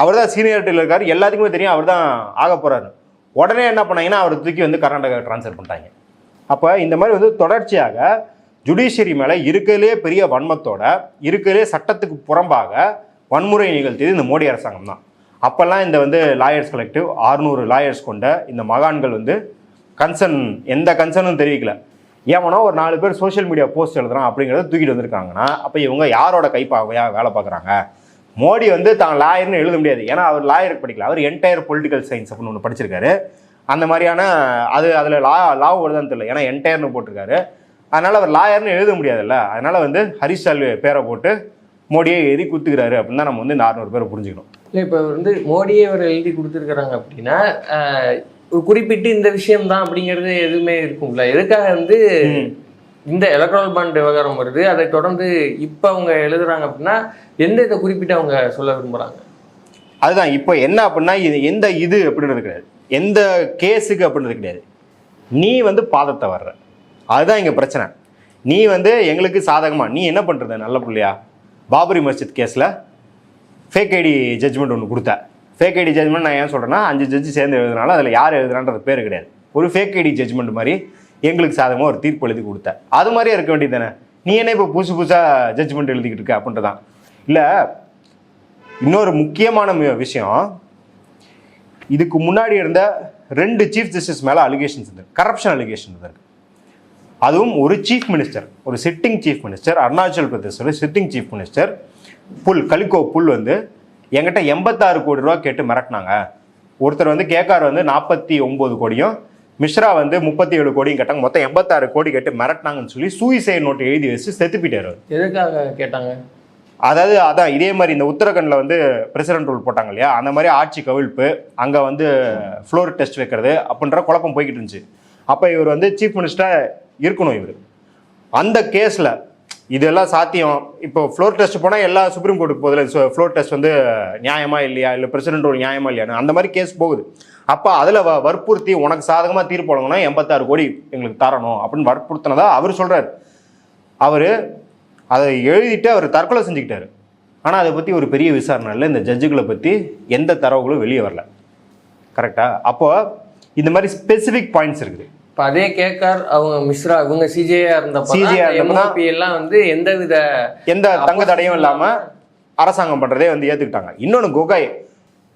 அவர் தான் சீனியாரிட்டியில் இருக்கார், எல்லாத்துக்குமே தெரியும் அவர் தான் ஆக போகிறாரு. உடனே என்ன பண்ணாங்கன்னா அவர் தூக்கி வந்து கர்நாடகா ட்ரான்ஸ்ஃபர் பண்ணிட்டாங்க. அப்போ இந்த மாதிரி வந்து தொடர்ச்சியாக ஜுடிஷியரி மேலே இருக்கிறதுலே பெரிய வன்மத்தோட இருக்கிறதுலே சட்டத்துக்கு புறம்பாக வன்முறை நிகழ்த்தியது இந்த மோடி அரசாங்கம் தான். அப்போல்லாம் இந்த வந்து லாயர்ஸ் கலெக்டிவ் 600 லாயர்ஸ் கொண்ட இந்த மகான்கள் வந்து எந்த கன்சர்னும் தெரிவிக்கல. ஏமனோ ஒரு 4 பேர் சோஷியல் மீடியா போஸ்ட் எழுதுறான் அப்படிங்கிறத தூக்கிட்டு வந்திருக்காங்கன்னா அப்போ இவங்க யாரோட வேலை பார்க்குறாங்க? மோடி வந்து தான் லாயர்னு எழுத முடியாது, ஏன்னா அவர் லாயருக்கு படிக்கல, அவர் என்டையர் பொலிட்டிக்கல் சயின்ஸ் அப்படின்னு ஒன்று படிச்சிருக்காரு. அந்த மாதிரியான அதில் லா வருதான்னு தெரியல, ஏன்னா என்டையர்னு போட்டிருக்காரு. அதனால் அவர் லாயர்னு எழுத முடியாதுல்ல. அதனால் வந்து ஹரிஷ் சால்வே பேரை போட்டு மோடியை எழுதி கொடுத்துக்கிறாரு அப்படின்னு தான் நம்ம வந்து 400 பேரை புரிஞ்சுக்கணும். இல்லை, இப்போ வந்து மோடியை அவர் எழுதி கொடுத்துருக்குறாங்க அப்படின்னா குறிப்பிட்டு இந்த விஷயம் தான் அப்படிங்கிறது எதுவுமே இருக்கும்ல. எதுக்காக வந்து இந்த எலக்ட்ரல் பாண்ட் விவகாரம் வருது, அதை தொடர்ந்து இப்போ அவங்க எழுதுறாங்க அப்படின்னா எந்த இதை குறிப்பிட்டு அவங்க சொல்ல விரும்புகிறாங்க? அதுதான் இப்போ என்ன அப்படின்னா எந்த இது அப்படின்றது கிடையாது, எந்த கேஸுக்கு அப்படின்றது கிடையாது. நீ வந்து பாதத்தை வர்ற, அதுதான் இங்கே பிரச்சனை. நீ வந்து எங்களுக்கு சாதகமாக நீ என்ன பண்ணுறது? நல்ல பிள்ளையா பாபரி மஸ்ஜித் கேஸில் ஃபேக் ஐடி ஜட்ஜ்மெண்ட் ஒன்று கொடுத்த. ஃபேக் ஐடி ஜட்ஜ்மெண்ட் நான் ஏன் சொல்கிறேன்னா 5 ஜட்ஜி சேர்ந்து எழுதுனாலும் அதில் யார் எழுதுனான்றது பேர் கிடையாது. ஒரு ஃபேக் ஐடி ஜட்ஜ்மெண்ட் மாதிரி எங்களுக்கு சாதகமாக ஒரு தீர்ப்பு எழுதி கொடுத்த. அது மாதிரியே இருக்க வேண்டியது தானே. நீ என்ன இப்போ புதுசாக ஜட்ஜ்மெண்ட் எழுதிக்கிட்டு இருக்க அப்படின்றதான். இல்லை, இன்னொரு முக்கியமான விஷயம், இதுக்கு முன்னாடி இருந்த 2 சீஃப் ஜஸ்டிஸ் மேலே அலிகேஷன்ஸ் இருந்தது, கரப்ஷன் அலிகேஷன் இருந்தது. அதுவும் ஒரு சீஃப் மினிஸ்டர், ஒரு சிட்டிங் சீஃப் மினிஸ்டர், அருணாச்சல் பிரதேசோட sitting chief minister Kalikho Pul வந்து என்கிட்ட 86 கோடி ரூபா கேட்டு மிரட்டினாங்க. ஒருத்தர் வந்து கேக்கார் வந்து 49 கோடியும், மிஸ்ரா வந்து 37 கோடியும் கேட்டாங்க. மொத்தம் 86 கோடி கேட்டு மிரட்டினாங்கன்னு சொல்லி சூசைட் நோட் எழுதி வச்சு செத்து போயிட்டாரு. எதுக்காக கேட்டாங்க? அதான் இதே மாதிரி இந்த உத்தரகண்டில் வந்து பிரசிடென்ட் ரூல் போட்டாங்க இல்லையா, அந்த மாதிரி ஆட்சி கவிழ்ப்பு, அங்கே வந்து ஃப்ளோர் டெஸ்ட் வைக்கிறது அப்படின்ற குழப்பம் போய்கிட்டு இருந்துச்சு. அப்போ இவர் வந்து சீஃப் மினிஸ்டராக இருக்கணும். இவர் அந்த கேஸில் இதெல்லாம் சாத்தியம். இப்போ ஃப்ளோர் டெஸ்ட் போனால் எல்லா சுப்ரீம் கோர்ட்டுக்கு போகுதுல, ஃப்ளோர் டெஸ்ட் வந்து நியாயமா இல்லையா, இல்லை பிரசிடென்ட் ரூல் நியாயமா இல்லையா, அந்த மாதிரி கேஸ் போகுது. அப்போ அதில் வற்புறுத்தி உனக்கு சாதகமாக தீர்ப்பு வழங்கணும், 86 கோடி எங்களுக்கு தரணும் அப்படின்னு வற்புறுத்தினதா அவர் சொல்கிறார். அவர் அதை எழுதிட்டு அவர் தற்கொலை செஞ்சுக்கிட்டாரு. ஆனால் அதை பற்றி ஒரு பெரிய விசாரணை இல்லை, இந்த ஜட்ஜுகளை பற்றி எந்த தரவுகளும் வெளியே வரல. கரெக்டாக? அப்போ இந்த மாதிரி ஸ்பெசிஃபிக் பாயிண்ட்ஸ் இருக்குது. இப்போ அதே கேக்கார் அவங்க மிஸ்ரா இவங்க சிஜேயா இருந்தப்ப எல்லாம் வந்து எந்த தங்க தடையும் இல்லாமல் அரசாங்கம் பண்ணுறதே வந்து ஏற்றுக்கிட்டாங்க. இன்னொன்று கோகாய்,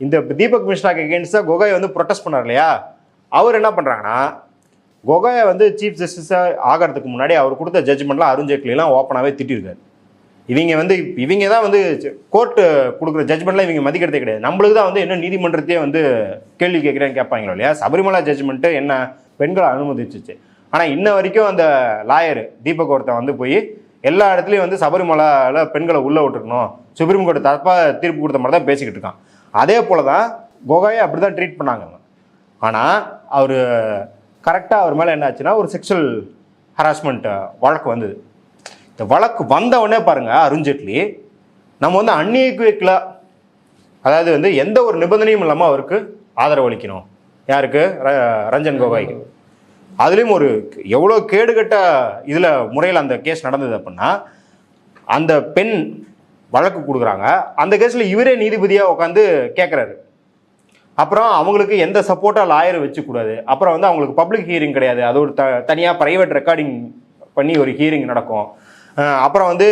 இந்த தீபக் மிஸ்ராக்கு எகென்ஸ்டாக கோகாய் வந்து ப்ரொட்டஸ்ட் பண்ணார் இல்லையா, அவர் என்ன பண்ணுறாங்கன்னா கோகாயை வந்து சீஃப் ஜஸ்டிஸாக ஆகிறதுக்கு முன்னாடி அவர் கொடுத்த ஜட்ஜ்மெண்ட்லாம் அருண்ஜேட்லிலாம் ஓப்பனாகவே திட்டிருக்காரு. இவங்க தான் வந்து கோர்ட்டு கொடுக்குற ஜட்ஜ்மெண்ட்லாம் இவங்க மதிக்கிறதே கிடையாது. நம்மளுக்கு தான் வந்து என்ன நீதிமன்றத்தையே வந்து கேள்வி கேட்குறேன்னு கேட்பாங்களோ இல்லையா. சபரிமலா ஜட்ஜ்மெண்ட்டு என்ன பெண்களை அனுமதிச்சிச்சு, ஆனால் இன்ன வரைக்கும் அந்த லாயர் தீபக் ஒருத்தன் வந்து போய் எல்லா இடத்துலையும் வந்து சபரிமலாவில் பெண்களை உள்ளே விட்டுருக்கணும், சுப்ரீம் கோர்ட்டு தப்பாக தீர்ப்பு கொடுத்த மாதிரி தான் பேசிக்கிட்டு இருக்கான். அதே போல் தான் கோகாயை அப்படி தான் ட்ரீட் பண்ணாங்க. ஆனால் அவர் கரெக்டாக அவர் மேலே என்ன ஆச்சுன்னா ஒரு செக்ஷுவல் ஹராஸ்மெண்ட் வழக்கு வந்தது. இந்த வழக்கு வந்தவொடனே பாருங்கள், அருண்ஜேட்லி நம்ம வந்து அன்இக்வேக்கலாக, அதாவது வந்து எந்த ஒரு நிபந்தனையும் இல்லாமல் அவருக்கு ஆதரவு அளிக்கணும். யாருக்கு? ரஞ்சன் கோகாய்க்கு. அதுலேயும் ஒரு எவ்வளோ கேடுகட்ட இதில் முறையில் அந்த கேஸ் நடந்தது அப்படின்னா, அந்த பெண் வழக்கு கொடுக்குறாங்க, அந்த கேஸில் இவரே நீதிபதியாக உட்காந்து கேட்குறாரு. அப்புறம் அவங்களுக்கு எந்த சப்போர்ட்டாக லாயர் வச்சுக்கூடாது. அப்புறம் வந்து அவங்களுக்கு பப்ளிக் ஹியரிங் கிடையாது, அது ஒரு தனியாக ப்ரைவேட் ரெக்கார்டிங் பண்ணி ஒரு ஹியரிங் நடக்கும். அப்புறம் வந்து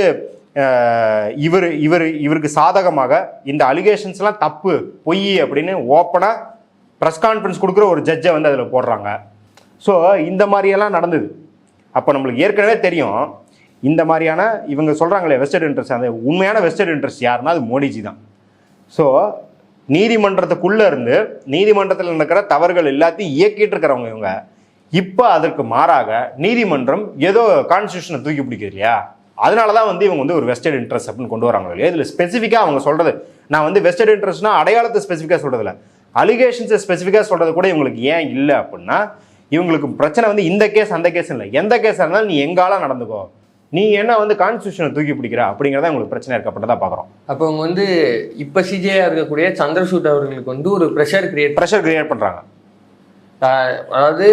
இவருக்கு சாதகமாக இந்த அலிகேஷன்ஸ்லாம் தப்பு பொய் அப்படின்னு ஓப்பனாக ப்ரெஸ் கான்ஃபரன்ஸ் கொடுக்குற ஒரு ஜட்ஜை வந்து அதில் போடுறாங்க. ஸோ இந்த மாதிரியெல்லாம் நடந்தது. அப்போ நம்மளுக்கு ஏற்கனவே தெரியும் இந்த மாதிரியான இவங்க சொல்கிறாங்களே வெஸ்டட் இன்ட்ரெஸ்ட், அந்த உண்மையான வெஸ்டட் இன்ட்ரெஸ்ட் யாருன்னா அது மோடிஜி தான். ஸோ நீதிமன்றத்துக்குள்ளே இருந்து நீதிமன்றத்தில் நடக்கிற தவறுகள் எல்லாத்தையும் இயக்கிட்டு இருக்கிறவங்க இவங்க. இப்போ அதற்கு மாறாக நீதிமன்றம் ஏதோ கான்ஸ்டியூஷனை தூக்கி பிடிக்குது இல்லையா, அதனால தான் வந்து இவங்க வந்து ஒரு வெஸ்டட் இன்ட்ரெஸ்ட் அப்படின்னு கொண்டு வராங்க இல்லையா. இதில் ஸ்பெசிஃபிக்காக அவங்க சொல்கிறது, நான் வந்து வெஸ்டட் இன்ட்ரெஸ்ட்னா அடையாளத்தை ஸ்பெசிஃபிக்காக சொல்கிறதில்ல, அலிகேஷன்ஸை ஸ்பெசிஃபிக்காக சொல்கிறது கூட இவங்களுக்கு ஏன் இல்லை அப்படின்னா, இவங்களுக்கு பிரச்சனை வந்து இந்த கேஸ் அந்த கேஸ் இல்லை, எந்த கேஸாக இருந்தாலும் நீ எங்காலாம் நடந்துக்கோ, நீ என்ன வந்து கான்ஸ்டியூஷனை தூக்கி பிடிக்கிற அப்படிங்கிறத உங்களுக்கு பிரச்சனை இருக்கப்பட்டதா பார்க்குறோம். அப்போ அவங்க வந்து இப்போ சிஜேயா இருக்கக்கூடிய சந்திரசூட் அவர்களுக்கு வந்து ஒரு ப்ரெஷர் கிரியேட் பண்ணுறாங்க. அதாவது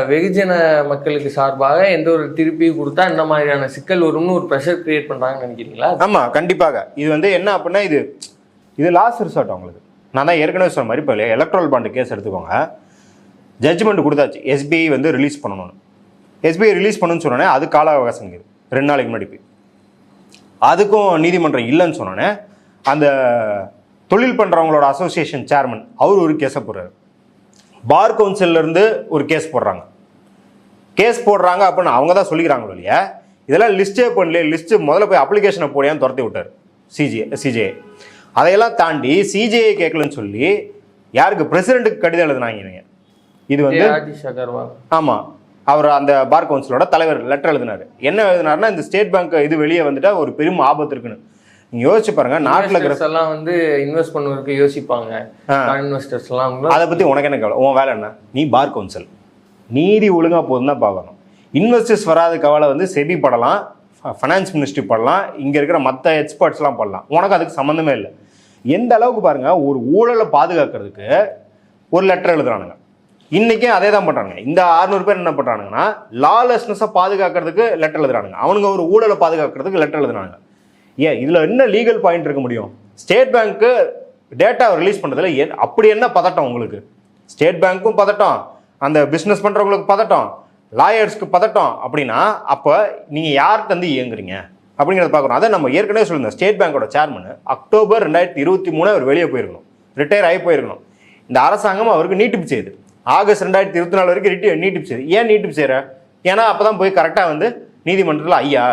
வெகுஜன மக்களுக்கு சார்பாக எந்த ஒரு திருப்பியும் கொடுத்தா இந்த மாதிரியான சிக்கல் வரும்னு ஒரு ப்ரெஷர் கிரியேட் பண்றாங்கன்னு நினைக்கிறீங்களா? ஆமா, கண்டிப்பாக. இது வந்து என்ன அப்படின்னா, இது லாஸ்ட் ரிசார்ட் அவங்களுக்கு. நான் தான் ஏற்கனவே சொன்ன மாதிரி இப்போ எலக்ட்ரல் பாண்டு கேஸ் எடுத்துக்கோங்க. ஜட்ஜ்மெண்ட் கொடுத்தாச்சு, எஸ்பிஐ வந்து ரிலீஸ் பண்ணணும்னு. எஸ்பிஐ ரிலீஸ் பண்ணணும்னு சொன்னோன்னே அது கால அவகாசம் இருக்குது 2 நாளைக்கு முன்னாடி போய். அதுக்கும் நீதிமன்றம் இல்லைன்னு சொன்னோன்னே அந்த தொழில் பண்ணுறவங்களோட அசோசியேஷன் சேர்மன் அவர் ஒரு கேஸை போடுறாரு. பார் கவுன்சிலேருந்து ஒரு கேஸ் போடுறாங்க அப்படின்னு அவங்க தான் சொல்லிக்கிறாங்களோ இல்லையா, இதெல்லாம் லிஸ்ட்டே பண்ணல. லிஸ்ட்டு முதல்ல போய் அப்ளிகேஷனை போடியான்னு துரத்தி விட்டார் சிஜிஐ. அதையெல்லாம் தாண்டி சிஜிஐ கேட்கலன்னு சொல்லி யாருக்கு, பிரசிடென்ட்டுக்கு கடிதம் எழுதினாங்க. இது வந்து ஆமாம், அவர் அந்த பார் கவுன்சிலோட தலைவர் லெட்டர் எழுதினார். என்ன எழுதினாருன்னா, இந்த ஸ்டேட் பேங்க் இது வெளியே வந்துட்டா ஒரு பெரும் ஆபத்து இருக்குன்னு. நீங்க யோசிச்சு பாருங்க, நாட்டில் இருக்கிற எல்லாம் வந்து இன்வெஸ்ட் பண்ணுவதற்கு யோசிப்பாங்க இன்வெஸ்டர்ஸ் எல்லாம். அதை பத்தி உனக்கு என்ன கவலை? உன் வேலை என்ன? நீ பார் கவுன்சில், நீதி ஒழுங்கா போதும் தான் பார்க்கணும். இன்வெஸ்டர்ஸ் வராத கவலை வந்து செபி படலாம், ஃபைனான்ஸ் மினிஸ்ட்ரி படலாம், இங்க இருக்கிற மற்ற எக்ஸ்பர்ட்ஸ்லாம் படலாம். உனக்கு அதுக்கு சம்மந்தமே இல்லை. எந்த அளவுக்கு பாருங்க, ஒரு ஊழலை பாதுகாக்கிறதுக்கு ஒரு லெட்டர் எழுதுறானுங்க. இன்னைக்கே அதே தான் பண்றாங்க. இந்த 600 பேர் என்ன பண்றானுங்கன்னா, லாலெஸ்னஸை பாதுகாக்கிறதுக்கு லெட்டர் எழுதுறானுங்க. அவனுங்க ஒரு ஊழலை பாதுகாக்கிறதுக்கு லெட்டர் எழுதுறானுங்க. ஏன் இதுல என்ன லீகல் பாயிண்ட் இருக்க முடியும்? ஸ்டேட் பேங்க்கு டேட்டா ரிலீஸ் பண்றதுல அப்படி என்ன பதட்டம் உங்களுக்கு? ஸ்டேட் பேங்க்கும் பதட்டம், அந்த பிசினஸ் பண்றவங்களுக்கு பதட்டம், லாயர்ஸ்க்கு பதட்டம். அப்படின்னா அப்ப நீங்க யார்கிட்ட வந்து இயங்குறீங்க அப்படிங்கிறத பார்க்கணும். அதை நம்ம ஏற்கனவே சொல்லியிருந்தோம். ஸ்டேட் பேங்கோட சேர்மன் அக்டோபர் 2023 அவர் வெளியே போயிருக்கணும், ரிட்டையர் ஆகி போயிருக்கணும். இந்த அரசாங்கம் அவருக்கு நீட்டிப்பு செய்யுது. ஆகஸ்ட் 2024 வரைக்கும் நீட்டிப்பு செய்யுது. ஏன் நீட்டிப்பு செய்யற? ஏன்னா அப்பதான் போய் கரெக்டா வந்து நீதிமன்றத்தில், ஐயா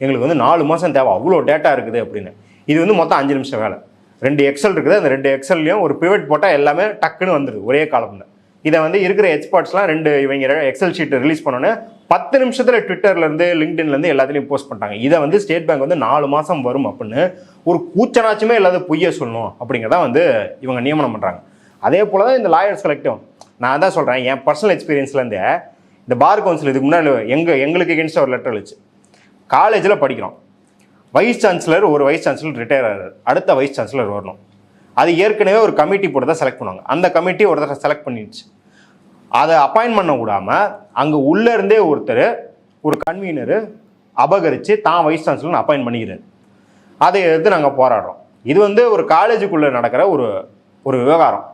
எங்களுக்கு வந்து 4 மாதம் தேவை, அவ்வளோ டேட்டா இருக்குது அப்படின்னு. இது வந்து மொத்தம் 5 நிமிஷம் வேலை. 2 எக்ஸல் இருக்குது, அந்த 2 எக்ஸல்லையும் ஒரு பிவட் போட்டால் எல்லாமே டக்குன்னு வந்துடுது ஒரே காலம்ல. இதை வந்து இருக்கிற எக்ஸ்பர்ட்ஸ்லாம் 2 இவங்க எக்ஸல் ஷீட்டை ரிலீஸ் பண்ணோன்னே 10 நிமிஷத்தில் ட்விட்டர்லேருந்து லிங்க்டின்லேருந்து எல்லாத்துலேயும் போஸ்ட் பண்ணிட்டாங்க. இதை வந்து ஸ்டேட் பேங்க் வந்து 4 மாதம் வரும் அப்படின்னு ஒரு கூச்சனாச்சுமே இல்லாத பொய்யை சொல்லணும் அப்படிங்கிறத வந்து இவங்க நியமனம் பண்ணுறாங்க. அதே போல் தான் இந்த லாயர்ஸ் கலெக்டிவ். நான் தான் சொல்கிறேன், என் பர்சனல் எக்ஸ்பீரியன்ஸ்லேருந்து இந்த பார் கவுன்சில் இதுக்கு முன்னாடி எங்களுக்கு எகென்ஸ்டாக ஒரு லெட்டர் எழுச்சு. காலேஜில் படிக்கிறோம், வைஸ் சான்சலர் ரிட்டையர் ஆகிறார், அடுத்த வைஸ் சான்சலர் வரணும். அது ஏற்கனவே ஒரு கமிட்டி போட்டு தான் செலக்ட் பண்ணுவாங்க. அந்த கமிட்டி ஒருத்தர் செலக்ட் பண்ணிடுச்சு. அதை அப்பாயின்ட் பண்ண விடாமல் அங்கே உள்ளே இருந்தே ஒருத்தர் ஒரு கன்வீனரு அபகரித்து தான் வைஸ் சான்சலர்னு அப்பாயின்ட் பண்ணிக்கிறார். அதை எடுத்து நாங்கள் போராடுறோம். இது வந்து ஒரு காலேஜுக்குள்ளே நடக்கிற ஒரு விவகாரம்.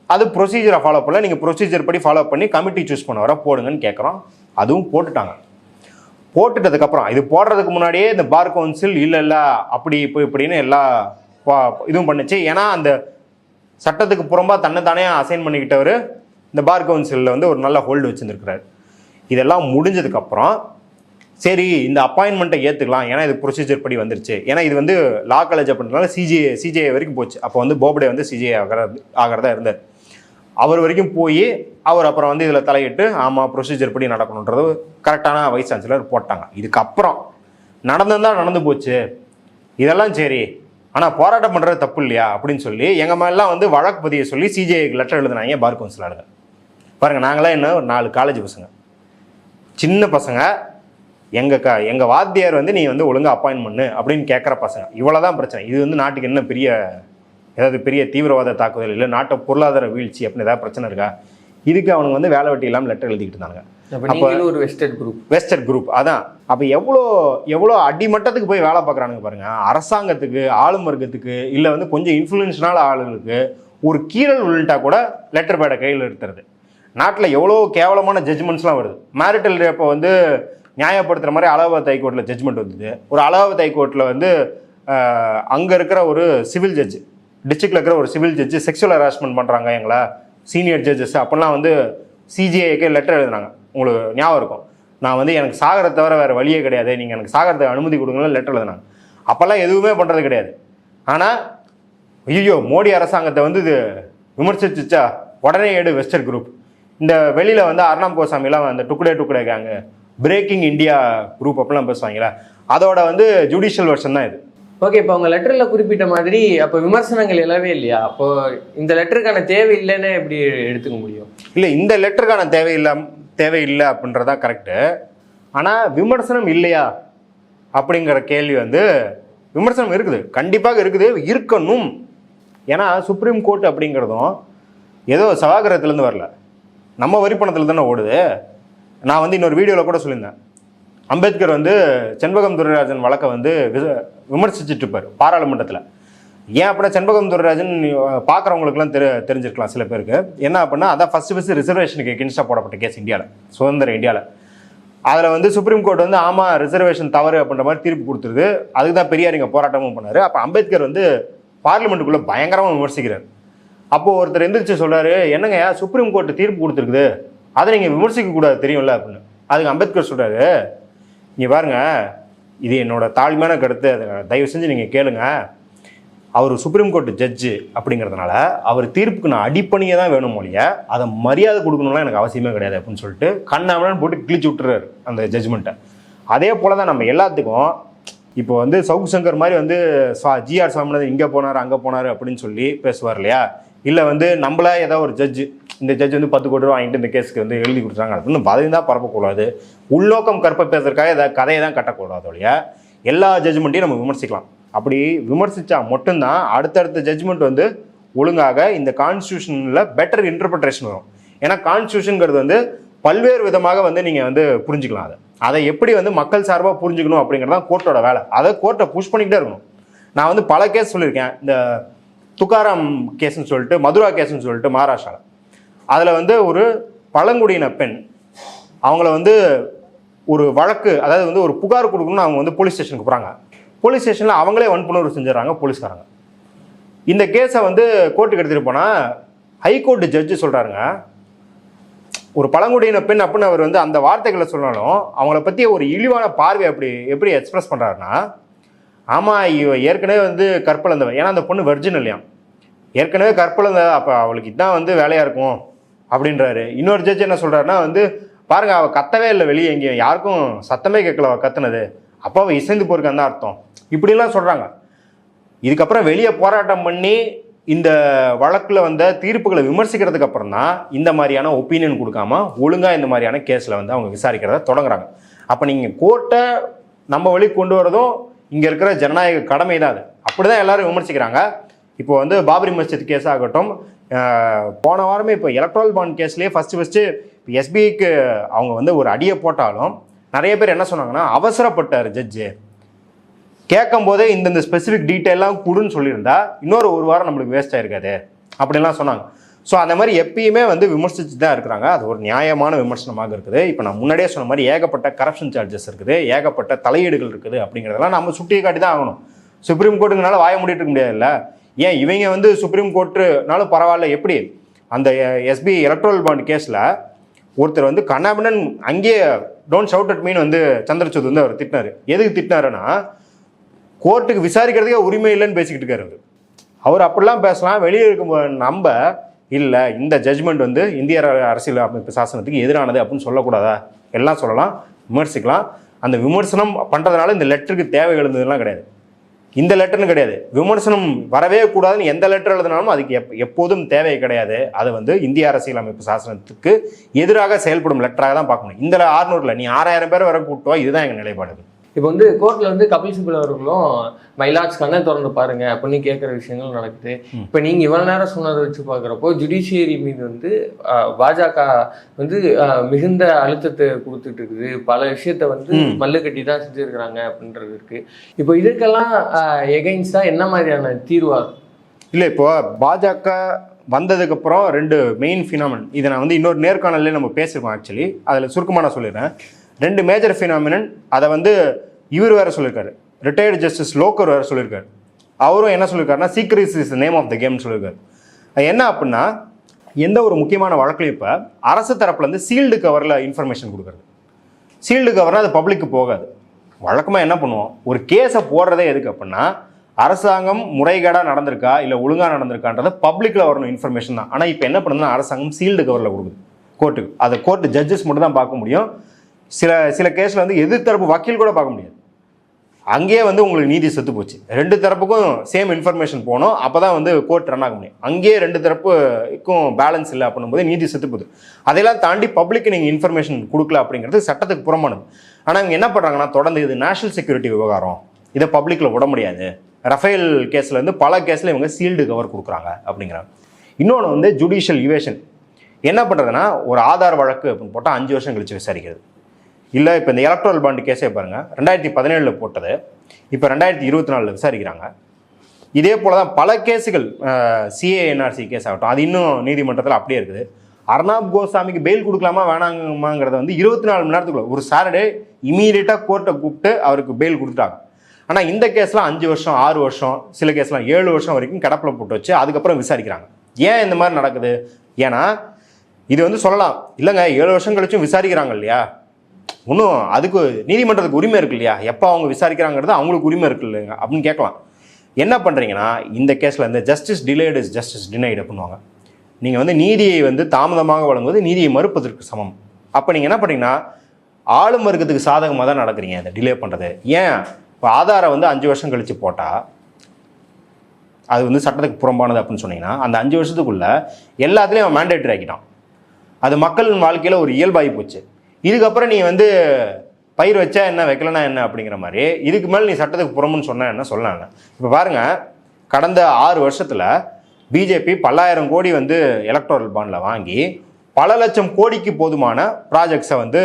அது ப்ரொசீஜரை ஃபாலோ பண்ணல. நீங்கள் ப்ரொசீஜர் படி ஃபாலோ பண்ணி கமிட்டி சூஸ் பண்ண வர போடுங்கன்னு கேட்குறோம். அதுவும் போட்டுட்டாங்க. போட்டுட்டதுக்கப்புறம் இது போடுறதுக்கு முன்னாடியே இந்த பார் கவுன்சில் இல்லை அப்படி இப்படின்னு எல்லா இதுவும் பண்ணுச்சு. ஏன்னா அந்த சட்டத்துக்கு புறம்பா தன்னைத்தானே அசைன் பண்ணிக்கிட்டவர் இந்த பார் கவுன்சிலில் வந்து ஒரு நல்ல ஹோல்டு வச்சுருந்துருக்கிறார். இதெல்லாம் முடிஞ்சதுக்கப்புறம் சரி இந்த அப்பாயின்மெண்ட்டை ஏற்றுக்கலாம், ஏன்னா இது ப்ரொசீஜர் படி வந்துருச்சு. ஏன்னா இது வந்து லா காலேஜ் அப்படின்றதுனால சிஜிஐ வரைக்கும் போச்சு. அப்போ வந்து போப்டே வந்து சிஜிஐ ஆகிறதா இருந்தார். அவர் வரைக்கும் போய் அவர் அப்புறம் வந்து இதில் தலையிட்டு ஆமாம் ப்ரொசீஜர் படி நடக்கணுன்றது கரெக்டான வைஸ் சான்சலர் போட்டாங்க. இதுக்கப்புறம் நடந்துதான் நடந்து போச்சு, இதெல்லாம் சரி, ஆனால் போராட்டம் பண்ணுறது தப்பு இல்லையா அப்படின்னு சொல்லி எங்கள் மேலாம் வந்து வழக்கு பதிய சொல்லி சிஜிஐக்கு லெட்டர் எழுதுனாங்க பார் கவுன்சிலருங்க. பாருங்கள், நாங்களாம் என்ன ஒரு 4 காலேஜ் பசங்க, சின்ன பசங்க. எங்கள் வாத்தியார் வந்து நீ வந்து ஒழுங்காக அப்பாயின்ட் பண்ணு அப்படின்னு கேட்குற பசங்க. இவ்வளோதான் பிரச்சனை. இது வந்து நாட்டுக்கு என்ன பெரிய தீவிரவாத தாக்குதல் இல்லை, நாட்டை பொருளாதார வீழ்ச்சி அப்படின்னு ஏதாவது பிரச்சனை இருக்கா? இதுக்கு அவனுக்கு வந்து வேலை வெட்டி இல்லாமல் லெட்டர் எழுதிக்கிட்டு இருந்தாங்க. அப்போ ஒரு வெஸ்டர்ட் குரூப் அதான். அப்போ எவ்வளோ அடிமட்டத்துக்கு போய் வேலை பார்க்குறானுங்க பாருங்க. அரசாங்கத்துக்கு, ஆளும் வர்க்கத்துக்கு, இல்லை வந்து கொஞ்சம் இன்ஃப்ளூயன்ஸ்னால ஆளுங்களுக்கு ஒரு கீழல் விழுந்தா கூட லெட்டர் பேடை கையில் எடுத்துறது. நாட்டில் எவ்வளோ கேவலமான ஜட்ஜ்மெண்ட்ஸ்லாம் வருது. மேரிட்டல் ரேப்பை வந்து நியாயப்படுத்துகிற மாதிரி அலகாபாத் ஹைகோர்ட்டில் ஜட்ஜ்மெண்ட் வந்தது. ஒரு அலகாபாத் ஹைகோர்ட்டில் வந்து அங்கே இருக்கிற ஒரு சிவில் ஜட்ஜ், டிஸ்ட்ரிக்டில் இருக்கிற ஒரு சிவில் ஜட்ஜு செக்ஷுவல் ஹராஸ்மெண்ட் பண்ணுறாங்க எங்களை சீனியர் ஜட்ஜஸ் அப்படிலாம் வந்து சிஜிஐக்கு லெட்டர் எழுதுனாங்க. உங்களுக்கு ஞாபகம் இருக்கும், நான் வந்து எனக்கு சாகரை தவிர வேறு வழியே கிடையாது, நீங்கள் எனக்கு சாகிறதுக்கு அனுமதி கொடுங்கன்னு லெட்டர் எழுதுனாங்க. அப்போல்லாம் எதுவுமே பண்ணுறது கிடையாது. ஆனால் ஐயோ மோடி அரசாங்கத்தை வந்து இது விமர்சிச்சுச்சா உடனே வெஸ்டர்ன் குரூப். இந்த வெளியில் வந்து அர்ணாம் கோசாமிலாம் அந்த டுக்குடே கேங்கு, பிரேக்கிங் இந்தியா குரூப் அப்படிலாம் பேசுவாங்களா, அதோட வந்து ஜுடிஷியல் வெர்ஷன் தான் இது. ஓகே, இப்போ அவங்க லெட்டரில் குறிப்பிட்ட மாதிரி அப்போ விமர்சனங்கள் எல்லாமே இல்லையா? அப்போ இந்த லெட்டருக்கான தேவை இல்லைன்னு எப்படி எடுத்துக்க முடியும்? இல்லை, இந்த லெட்டருக்கான தேவையில்லை அப்படின்றதான் கரெக்டு. ஆனால் விமர்சனம் இல்லையா அப்படிங்கிற கேள்வி வந்து விமர்சனம் இருக்குது, கண்டிப்பாக இருக்குது, இருக்கணும். ஏன்னா சுப்ரீம் கோர்ட் அப்படிங்கிறதும் ஏதோ சபாகிரகத்திலேருந்து வரல. நம்ம வரி பணத்தில் தானே ஓடுது. நான் வந்து இன்னொரு வீடியோவில் கூட சொல்லியிருந்தேன், அம்பேத்கர் வந்து செண்பகம் துரைராஜன் வழக்கை வந்து விமர்சிச்சுட்டு இருப்பார் பாராளுமன்றத்தில். ஏன் அப்படின்னா செண்பகம் துரைராஜன் பார்க்குறவங்களுக்குலாம் தெரிஞ்சிருக்கலாம் சில பேருக்கு. என்ன அப்படின்னா அதான் ஃபஸ்ட்டு ரிசர்வேஷனுக்கு எகென்ஸ்டாக போடப்பட்ட கேஸ் இந்தியாவில், சுதந்திர இந்தியாவில். அதில் வந்து சுப்ரீம் கோர்ட் வந்து ஆமாம் ரிசர்வேஷன் தவறு அப்படின்ற மாதிரி தீர்ப்பு கொடுத்துருது. அதுக்கு தான் பெரியார் இங்கே போராட்டமும் பண்ணார். அப்போ அம்பேத்கர் வந்து பார்லிமெண்ட்டுக்குள்ளே பயங்கரமாக விமர்சிக்கிறார். அப்போது ஒருத்தர் எந்திரிச்சு சொல்கிறாரு, என்னங்க சுப்ரீம் கோர்ட்டு தீர்ப்பு கொடுத்துருக்குது, அதை நீங்கள் விமர்சிக்கக்கூடாது தெரியும்ல அப்படின்னு. அதுக்கு அம்பேத்கர் சொல்கிறாரு, இங்கே பாருங்க, இது என்னோட தாழ்மையான கருத்து, அதை தயவு செஞ்சு நீங்கள் கேளுங்க. அவர் சுப்ரீம் கோர்ட்டு ஜட்ஜு அப்படிங்கிறதுனால அவர் தீர்ப்புக்கு நான் அடிப்பணியே தான் வேணும் மொழிய, அதை மரியாதை கொடுக்கணும்லாம் எனக்கு அவசியமே கிடையாது அப்படின்னு சொல்லிட்டு கண்ணாமலன்னு போட்டு கிழிச்சு விட்டுறாரு அந்த ஜட்ஜ்மெண்ட்டை. அதே போல் தான் நம்ம எல்லாத்துக்கும் இப்போ வந்து சவுக் சங்கர் மாதிரி வந்து ஜிஆர் சாமிநாதன் இங்கே போனார் அங்கே போனார் அப்படின்னு சொல்லி பேசுவார் இல்லையா. இல்லை வந்து நம்மளா ஏதோ ஒரு ஜட்ஜு, இந்த ஜட்ஜ் வந்து 10 கோடி ரூபா வாங்கிட்டு இந்த கேஸுக்கு வந்து எழுதி கொடுத்துறாங்க அப்படின்னு பதில் தான் பரப்பக்கூடாது. உள்நோக்கம் கற்பப்பேறதுக்காக ஏதாவது கதையை தான் கட்டக்கூடாது இல்லையா. எல்லா ஜட்ஜ்மெண்ட்டையும் நம்ம விமர்சிக்கலாம். அப்படி விமர்சித்தா மட்டும்தான் அடுத்தடுத்த ஜட்ஜ்மெண்ட் வந்து ஒழுங்காக இந்த கான்ஸ்டியூஷனில் பெட்டர் இன்டர்பிரேஷன் வரும். ஏன்னா கான்ஸ்டியூஷனுங்கிறது வந்து பல்வேறு விதமாக வந்து நீங்கள் வந்து புரிஞ்சுக்கலாம். அதை எப்படி வந்து மக்கள் சார்பாக புரிஞ்சுக்கணும் அப்படிங்கிறது தான் கோர்ட்டோட வேலை. அதை கோர்ட்டை புஷ் பண்ணிக்கிட்டே இருக்கணும். நான் வந்து பல கேஸ் சொல்லியிருக்கேன். இந்த துக்காராம் கேஸ்ன்னு சொல்லிட்டு, மதுரா கேஸ்ன்னு சொல்லிட்டு மகாராஷ்டிராவில், அதில் வந்து ஒரு பழங்குடியின பெண் அவங்கள வந்து ஒரு வழக்கு, அதாவது வந்து ஒரு புகார் கொடுக்கணும்னு அவங்க வந்து போலீஸ் ஸ்டேஷனுக்கு போகிறாங்க. போலீஸ் ஸ்டேஷனில் அவங்களே வன்புணர்வு செஞ்சிடறாங்க போலீஸ்காரங்க. இந்த கேஸை வந்து கோர்ட்டுக்கு எடுத்துகிட்டு போனால் ஹைகோர்ட்டு ஜட்ஜு சொல்கிறாருங்க, ஒரு பழங்குடியின பெண் அப்படின்னு அவர் வந்து அந்த வார்த்தைகளை சொன்னாலும் அவங்கள பற்றி ஒரு இழிவான பார்வை எப்படி எக்ஸ்பிரஸ் பண்ணுறாருன்னா, ஆமாம் இவ ஏற்கனவே வந்து கற்பழந்தவன், ஏன்னா அந்த பொண்ணு வெர்ஜின் இல்லையா, ஏற்கனவே கற்பழந்த, அப்போ அவளுக்கு இதான் வந்து வேலையாக இருக்கும் அப்படின்றாரு. இன்னொரு ஜட்ஜ் என்ன சொல்கிறாருன்னா வந்து, பாருங்கள் அவள் கத்தவே இல்லை வெளியே, எங்கேயும் யாருக்கும் சத்தமே கேட்கல அவள் கத்துனது, அப்போ அவள் இசைந்து போயிருக்கான்னு தான் அர்த்தம், இப்படிலாம் சொல்கிறாங்க. இதுக்கப்புறம் வெளியே போராட்டம் பண்ணி இந்த வழக்கில் வந்த தீர்ப்புகளை விமர்சிக்கிறதுக்கு அப்புறம் தான் இந்த மாதிரியான ஒப்பீனியன் கொடுக்காம ஒழுங்காக இந்த மாதிரியான கேஸில் வந்து அவங்க விசாரிக்கிறத தொடங்குறாங்க. அப்போ நீங்கள் கோர்ட்டை நம்ம வழி கொண்டு வரதும் இங்கே இருக்கிற ஜனநாயக கடமை தான். அது அப்படி தான் எல்லாரும் விமர்சிக்கிறாங்க. இப்போ வந்து பாபரி மஸ்ஜித் கேஸ் ஆகட்டும், போன வாரமே இப்போ எலக்ட்ரல் பாண்ட் கேஸ்லேயே ஃபஸ்ட்டு இப்போ எஸ்பிஐக்கு அவங்க வந்து ஒரு அடியை போட்டாலும் நிறைய பேர் என்ன சொன்னாங்கன்னா, அவசரப்பட்டார் ஜட்ஜு, கேட்கும் போதே இந்த ஸ்பெசிஃபிக் டீட்டெயிலாம் கொடுன்னு சொல்லியிருந்தா இன்னொரு ஒரு வாரம் நம்மளுக்கு வேஸ்ட் ஆகிருக்காது அப்படின்லாம் சொன்னாங்க. ஸோ அந்த மாதிரி எப்பயுமே வந்து விமர்சித்து தான் இருக்கிறாங்க. அது ஒரு நியாயமான விமர்சனமாக இருக்குது. இப்போ நான் முன்னாடியே சொன்ன மாதிரி ஏகப்பட்ட கரப்ஷன் சார்ஜஸ் இருக்குது, ஏகப்பட்ட தலையீடுகள் இருக்குது. அப்படிங்கிறதெல்லாம் நம்ம சுட்டியை காட்டி தான் ஆகணும். சுப்ரீம் கோர்ட்டுங்கனால வாய மூடிட்டு இருக்க முடியாதுல்ல. ஏன் இவங்க வந்து சுப்ரீம் கோர்ட்டுனாலும் பரவாயில்ல, எப்படி அந்த எஸ்பி எலக்ட்ரல் பாண்ட் கேஸில் ஒருத்தர் வந்து கண்ணாபின்னன் அங்கேயே டோன்ட் ஷவுட் அட் மீன் வந்து சந்திரசூட் வந்து அவர் திட்டினார். எதுக்கு திட்டினாருன்னா, கோர்ட்டுக்கு விசாரிக்கிறதுக்கே உரிமை இல்லைன்னு பேசிக்கிட்டு இருக்காரு அவர். அப்படிலாம் பேசலாம். வெளியே இருக்கும்போது நம்ம இல்லை இந்த ஜட்ஜ்மெண்ட் வந்து இந்திய அரசியல் அமைப்பு சாசனத்துக்கு எதிரானது அப்படின்னு சொல்லக்கூடாதா, எல்லாம் சொல்லலாம், விமர்சிக்கலாம். அந்த விமர்சனம் பண்ணுறதுனால இந்த லெட்டருக்கு தேவை எழுந்ததுலாம் கிடையாது. இந்த லெட்டர்னு கிடையாது, விமர்சனம் வரவே கூடாதுன்னு எந்த லெட்டர் எழுதினாலும் அதுக்கு எப்போதும் தேவை கிடையாது. அது வந்து இந்திய அரசியல் அமைப்பு சாசனத்துக்கு எதிராக செயல்படும் லெட்டராக தான் பார்க்கணும். இந்த 600 நீ 6000 பேர் வரை கூட்டுவா, இதுதான் எங்கள் நிலைப்பாடு. இப்போ வந்து கோர்ட்டில் வந்து கபில் சிபல் அவர்களும் மைலாட்ஸ் கண்ணை திறந்து பாருங்க அப்படின்னு கேட்குற விஷயங்கள் நடக்குது. இப்போ நீங்கள் இவ்வளோ நேரம் சொன்னதை வச்சு பார்க்குறப்போ ஜுடிஷியரி மீது வந்து பாஜக வந்து மிகுந்த அழுத்தத்தை கொடுத்துட்டு இருக்குது. பல விஷயத்த வந்து மல்லு கட்டி தான் செஞ்சுருக்கிறாங்க அப்படின்றது இருக்குது. இப்போ இதுக்கெல்லாம் எகைன்ஸ்டாக என்ன மாதிரியான தீர்வாக இல்லை, இப்போ பாஜக வந்ததுக்கப்புறம் 2 மெயின் ஃபினாமினன், இதை நான் வந்து இன்னொரு நேர்காணல்லே நம்ம பேசியிருக்கோம். ஆக்சுவலி அதில் சுருக்கமாக நான் சொல்லிடுறேன். 2 மேஜர் ஃபினாமினன். அதை வந்து இவர் வேறு சொல்லியிருக்காரு, ரிட்டையர்டு ஜஸ்டிஸ் லோக்கர் வேறு சொல்லியிருக்காரு. அவரும் என்ன சொல்லியிருக்காருன்னா, secrets is the name of the கேம்னு சொல்லியிருக்காரு. என்ன அப்படின்னா, எந்த ஒரு முக்கியமான வழக்குலையும் இப்போ அரசு தரப்புலேருந்து சீல்டு கவரில் இன்ஃபர்மேஷன் கொடுக்குறது. சீல்டு கவர்னால் அது பப்ளிக்கு போகாது. வழக்கமாக என்ன பண்ணுவோம், ஒரு கேஸை போடுறதே எதுக்கு அப்படின்னா, அரசாங்கம் முறைகேடாக நடந்திருக்கா இல்லை ஒழுங்காக நடந்திருக்கான்றதை பப்ளிக்கில் வரணும் இன்ஃபர்மேஷன் தான். ஆனால் இப்போ என்ன பண்ணுதுன்னா, அரசாங்கம் சீல்டு கவரில் கொடுக்குது கோர்ட்டுக்கு. அதை கோர்ட்டு ஜட்ஜஸ் மட்டும் தான் பார்க்க முடியும். சில கேஸில் வந்து எதிர்த்தரப்பு வக்கீல் கூட பார்க்க முடியாது. அங்கேயே வந்து உங்களுக்கு நீதி செத்து போச்சு. 2 தரப்புக்கும் சேம் இன்ஃபர்மேஷன் போகணும், அப்போ தான் வந்து கோர்ட் ரன் ஆக முடியும். அங்கேயே 2 தரப்புக்கும் பேலன்ஸ் இல்லை அப்படின்னும் நீதி செத்து போகுது. அதையெல்லாம் தாண்டி பப்ளிக்கு நீங்கள் இன்ஃபர்மேஷன் கொடுக்கல அப்படிங்கிறது சட்டத்துக்கு புறமானது. ஆனால் இங்கே என்ன பண்ணுறாங்கன்னா, தொடர்ந்து இது நேஷனல் செக்யூரிட்டி விவகாரம், இதை பப்ளிக்கில் விட முடியாது. ரஃபேல் கேஸில் வந்து பல கேஸில் இவங்க சீல்டு கவர் கொடுக்குறாங்க அப்படிங்கிறாங்க. இன்னொன்று வந்து ஜுடிஷியல் இவேஷன். என்ன பண்ணுறதுன்னா ஒரு ஆதார் வழக்கு அப்படின்னு போட்டால் 5 வருஷம் கழிச்சு விசாரிக்கிறது. இல்லை இப்போ இந்த எலக்ட்ரல் பாண்ட் கேஸே பாருங்கள், 2017 போட்டது இப்போ 2024 விசாரிக்கிறாங்க. இதே போல தான் பல கேஸுகள், சிஏஎன்ஆர்சி கேஸ் ஆகட்டும், அது இன்னும் நீதிமன்றத்தில் அப்படியே இருக்குது. அர்னாப் கோசாமிக்கு பெயில் கொடுக்கலாமா வேணாங்கம்மாங்கிறத வந்து 24 மணி நேரத்துக்குள்ள ஒரு சாட்டர்டே இமீடியட்டாக கோர்ட்டை கூப்பிட்டு அவருக்கு பெயில் கொடுத்துட்டாங்க. ஆனால் இந்த கேஸ்லாம் 5 வருஷம் 6 வருஷம், சில கேஸ்லாம் 7 வருஷம் வரைக்கும் கடப்பில் போட்டு வச்சு அதுக்கப்புறம் விசாரிக்கிறாங்க. ஏன் இந்த மாதிரி நடக்குது? ஏன்னா இது வந்து சொல்லலாம், இல்லைங்க 7 வருஷம் கழிச்சும் விசாரிக்கிறாங்க இல்லையா, இன்னும் அதுக்கு நீதிமன்றத்துக்கு உரிமை இருக்கு இல்லையா, எப்போ அவங்க விசாரிக்கிறாங்கிறது அவங்களுக்கு உரிமை இருக்கு இல்லைங்க அப்படின்னு கேட்கலாம். என்ன பண்ணுறீங்கன்னா இந்த கேஸில் இந்த justice delayed is justice denied பண்ணுவாங்க. நீங்கள் வந்து நீதியை வந்து தாமதமாக வழங்குவது நீதியை மறுப்பதற்கு சமம். அப்போ நீங்கள் என்ன பண்ணீங்கன்னா ஆளும் வர்க்கத்துக்கு சாதகமாக தான் நடக்கிறீங்க இந்த டிலே பண்ணுறது. ஏன் இப்போ ஆதாரை வந்து 5 வருஷம் கழித்து போட்டால் அது வந்து சட்டத்துக்கு புறம்பானது அப்படின்னு சொன்னீங்கன்னா அந்த 5 வருஷத்துக்குள்ள எல்லாத்துலேயும் அவன் மேண்டேட்டரி ஆக்கிட்டான். அது மக்களின் வாழ்க்கையில் ஒரு இயல்பாகி போச்சு. இதுக்கப்புறம் நீ வந்து பயிர் வச்சா என்ன வைக்கலனா என்ன அப்படிங்கிற மாதிரி இதுக்கு மேலே நீ சட்டத்துக்கு புறமுன்னு சொன்ன என்ன சொல்லலாம். இப்போ பாருங்கள், கடந்த 6 வருஷத்தில் பிஜேபி பல்லாயிரம் கோடி வந்து எலக்ட்ரல் பாண்டில் வாங்கி பல லட்சம் கோடிக்கு போதுமான ப்ராஜெக்ட்ஸை வந்து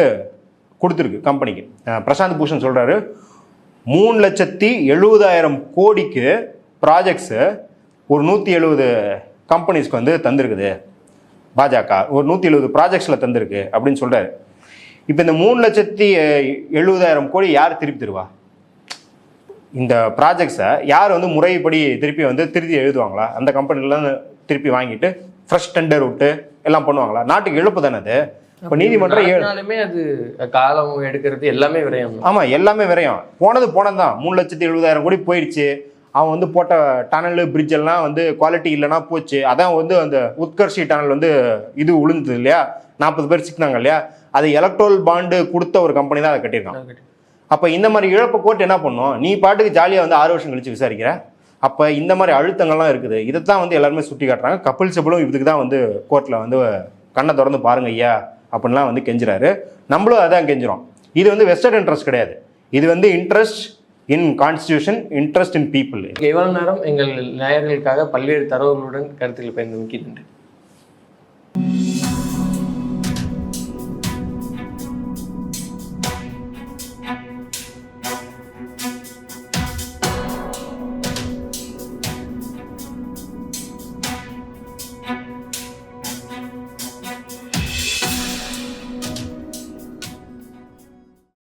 கொடுத்துருக்கு கம்பெனிக்கு. பிரசாந்த் பூஷன் சொல்கிறாரு 3,70,000 கோடிக்கு ப்ராஜெக்ட்ஸு ஒரு 170 கம்பெனிஸ்க்கு வந்து தந்திருக்குது. பாஜக ஒரு 170 ப்ராஜெக்ட்ஸில் தந்திருக்கு அப்படின்னு சொல்கிறாரு. இப்போ இந்த 3,70,000 கோடி யார் திருப்பி தருவா? இந்த ப்ராஜெக்ட்ஸை யார் வந்து முறைப்படி திருப்பி வந்து திருப்பி எழுதுவாங்களா? அந்த கம்பெனிலாம் திருப்பி வாங்கிட்டு ஃப்ரெஷ் டெண்டர் விட்டு எல்லாம் பண்ணுவாங்களா? நாட்டுக்கு இழப்பு தானே அது. இப்போ நீதிமன்றம் அது காலம் எடுக்கிறது எல்லாமே விரயம். ஆமாம், எல்லாமே விரயம். போனது தான். 3,70,000 கோடி போயிடுச்சு. அவன் வந்து போட்ட டனல் பிரிட்ஜ் எல்லாம் வந்து குவாலிட்டி இல்லைன்னா போச்சு. அதான் வந்து அந்த உத்கர்ஷி டனல் வந்து இது உளுந்தது இல்லையா, 40 பேர் சிக்கினாங்க இல்லையா, அது எலக்ட்ரல் பாண்டு கொடுத்த ஒரு கம்பெனி தான் அதை கட்டியிருக்கான். அப்போ இந்த மாதிரி இழப்பு கோர்ட் என்ன பண்ணும்? நீ பாட்டுக்கு ஜாலியாக வந்து 6 வருஷம் கழிச்சு விசாரிக்கிற. அப்போ இந்த மாதிரி அழுத்தங்கள்லாம் இருக்குது. இதைத்தான் வந்து எல்லாருமே சுட்டி காட்டுறாங்க. கபில் சிபலும் இதுக்கு தான் வந்து கோர்ட்டில் வந்து கண்ணை திறந்து பாருங்க ஐயா அப்படின்லாம் வந்து கெஞ்சுறாரு. நம்மளும் அதான் கெஞ்சுறோம். இது வந்து வெஸ்டர்ன் இன்ட்ரெஸ்ட் கிடையாது, இது வந்து interest in constitution, interest in people. இவ்வளவு நேரம் எங்கள் நேயர்களுக்காக பல்வேறு தரவுகளுடன் கருத்துக்கள் பயந்து நன்றி.